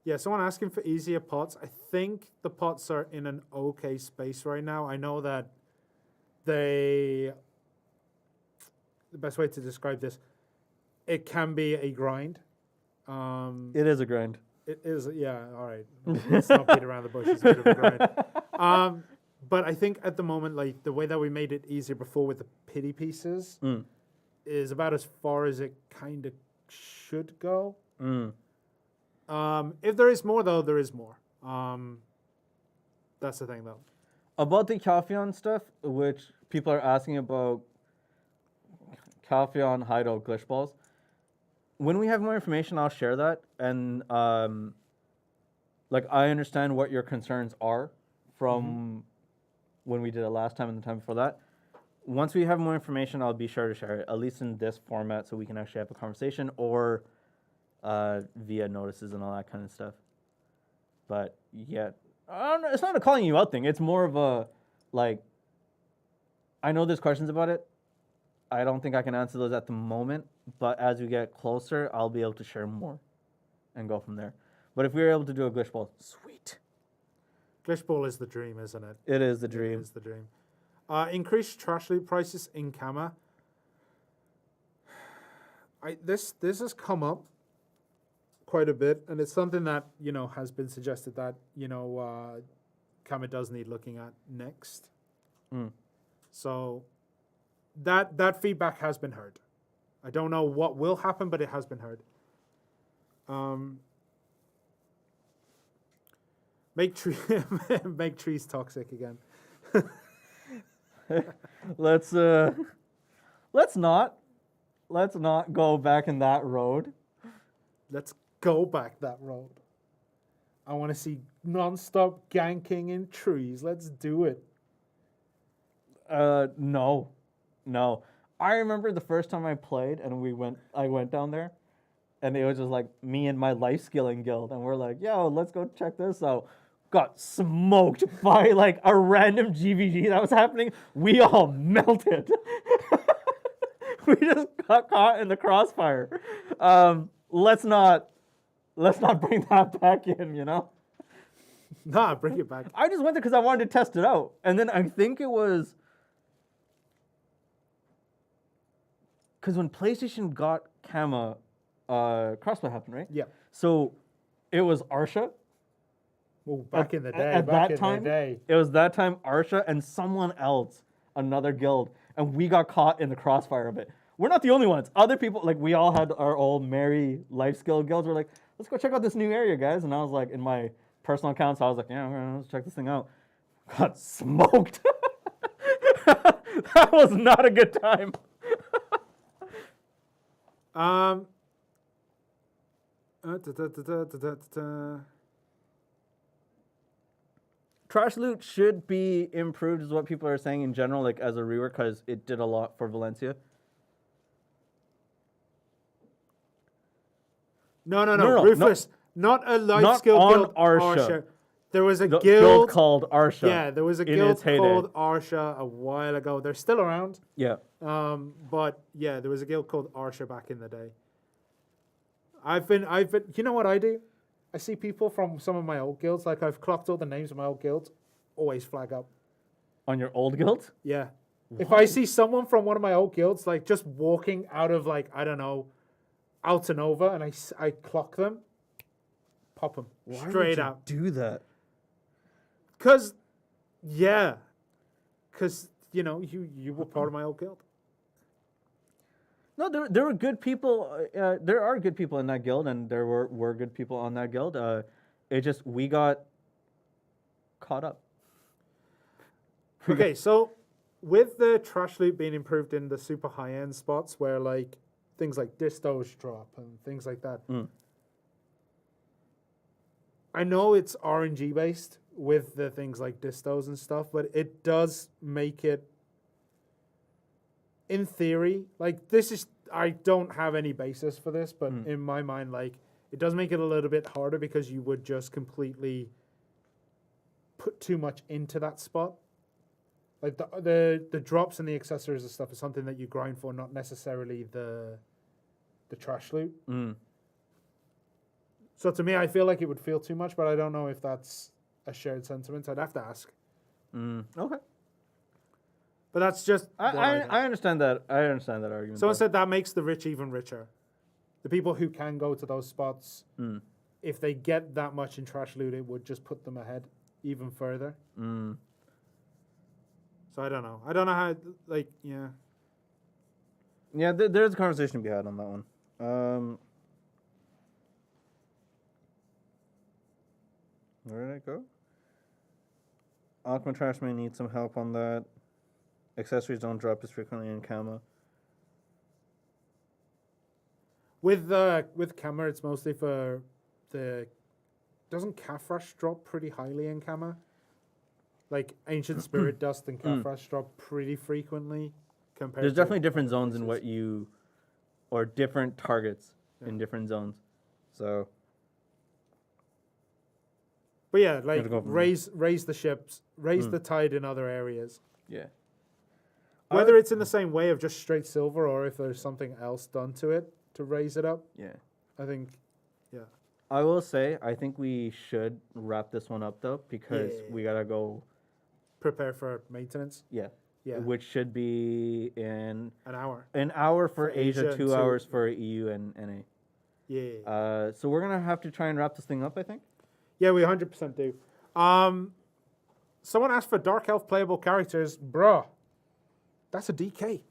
Yeah, someone asking for easier pots. I think the pots are in an okay space right now. I know that the best way to describe this, it can be a grind. It is a grind. It is, yeah, all right. Let's not beat around the bush. It's a bit of a grind. But I think at the moment, like the way that we made it easier before with the pity pieces is about as far as it kind of should go. If there is more, though, there is more. That's the thing, though. About the Calpheon stuff, which people are asking about Calpheon Hideout glitch balls. When we have more information, I'll share that. And like I understand what your concerns are from when we did it last time and the time before that. Once we have more information, I'll be sure to share it, at least in this format, so we can actually have a conversation, or via notices and all that kind of stuff. But yeah, I don't know, it's not a calling you out thing. It's more of a, like, I know there's questions about it. I don't think I can answer those at the moment, but as we get closer, I'll be able to share more and go from there. But if we were able to do a glitch ball, sweet. Glitch ball is the dream, isn't it? It is the dream. It is the dream. Increased trash loot prices in Kama. This has come up quite a bit, and it's something that, you know, has been suggested that, you know, Kama does need looking at next. So that feedback has been heard. I don't know what will happen, but it has been heard. Make trees toxic again. Let's not go back in that road. Let's go back that road. I want to see non-stop ganking in trees. Let's do it. No. I remember the first time I played and I went down there, and it was just like me and my life skilling guild, and we're like, yo, let's go check this out. Got smoked by like a random GVG that was happening. We all melted. We just got caught in the crossfire. Let's not bring that back in, you know? Nah, bring it back. I just went there because I wanted to test it out. And then I think it was because when PlayStation got Kama, crossplay happened, right? Yeah. So it was Arsha. Well, back in the day. At back that in time, the day. it was that time Arsha and someone else, another guild, and we got caught in the crossfire of it. We're not the only ones. Other people, like we all had our old merry life skill guilds. We're like, let's go check out this new area, guys. And I was like, in my personal account, so I was like, yeah, let's check this thing out. Got smoked. That was not a good time. Trash loot should be improved, is what people are saying in general, like as a rework, because it did a lot for Valencia. No, Ruthless. Not a life skill on guild. Arsha. There was a guild called Arsha. Yeah, there was a guild called Arsha a while ago. They're still around. Yeah. But yeah, there was a guild called Arsha back in the day. I've been. You know what I do? I see people from some of my old guilds. Like I've clocked all the names of my old guilds. Always flag up. On your old guild? Yeah. What? If I see someone from one of my old guilds, like just walking out of like I don't know, Altanova, and I clock them, pop them straight out. Do that? Cause you know you were part of my old guild. No, there were good people. There are good people in that guild, and there were good people on that guild. It just we got caught up. Okay, so with the trash loot being improved in the super high end spots where like things like distos drop and things like that. I know it's RNG based with the things like distos and stuff, but it does make it, in theory, like this is, I don't have any basis for this, but in my mind, like it does make it a little bit harder because you would just completely put too much into that spot. Like the drops and the accessories and stuff is something that you grind for, not necessarily the trash loot. So to me, I feel like it would feel too much, but I don't know if that's a shared sentiment. I'd have to ask. Okay. But that's just. I understand that. I understand that argument. Someone though. said that makes the rich even richer. The people who can go to those spots, if they get that much in trash loot, it would just put them ahead even further. So I don't know. I don't know how. Like, yeah. Yeah, there's a conversation to be had on that one. Where did it go? Aqua Trash may need some help on that. Accessories don't drop as frequently in Kama. With Kama, it's mostly for the. Doesn't Calf Rush drop pretty highly in Kama? Like Ancient Spirit Dust and Calf Rush drop pretty frequently compared. There's to definitely different other zones in places. what you, or different targets in different zones. So. But yeah, like Gotta go from raise the ships, raise the tide in other areas. Yeah. Whether it's in the same way of just straight silver or if there's something else done to it to raise it up, Yeah. I think, yeah. I will say, I think we should wrap this one up though, because Yeah. we gotta go. Prepare for maintenance. Yeah. Yeah. Which should be in An hour. an hour for Asia Asia, and 2 two- hours for EU and NA. Yeah. So we're gonna have to try and wrap this thing up, I think. Yeah, we 100% do. Someone asked for Dark Elf playable characters. Bruh. That's a DK.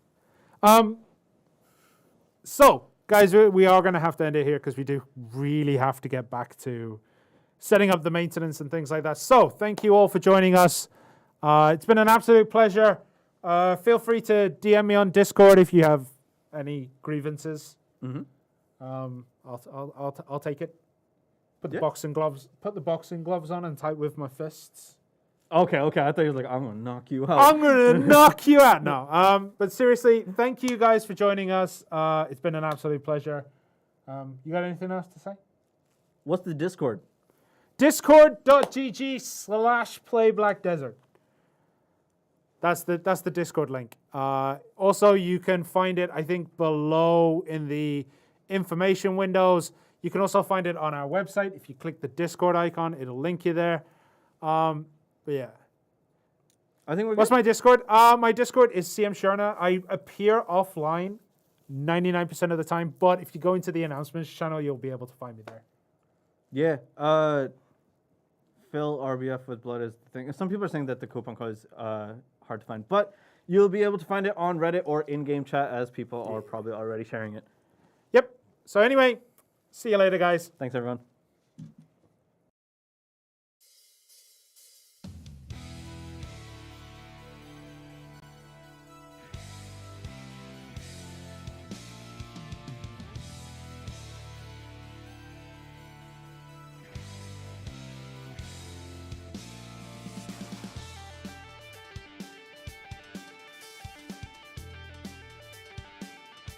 So, guys, we are going to have to end it here because we do really have to get back to setting up the maintenance and things like that. So, thank you all for joining us. It's been an absolute pleasure. Feel free to DM me on Discord if you have any grievances. I'll take it. Put the boxing gloves. Put the boxing gloves on and type with my fists. Okay. I thought you were like, I'm gonna knock you out. I'm gonna knock you out. No. But seriously, thank you guys for joining us. It's been an absolute pleasure. You got anything else to say? What's the Discord? Discord.gg/playblackdesert. That's the Discord link. Also, you can find it, I think, below in the information windows. You can also find it on our website. If you click the Discord icon, it'll link you there. But yeah. I think we're What's good. my Discord? My Discord is CM Shirna. I appear offline 99% of the time, but if you go into the announcements channel, you'll be able to find me there. Yeah. Phil RBF with blood is the thing. Some people are saying that the coupon code is hard to find, but you'll be able to find it on Reddit or in-game chat as people are probably already sharing it. Yep. So anyway, see you later, guys. Thanks, everyone.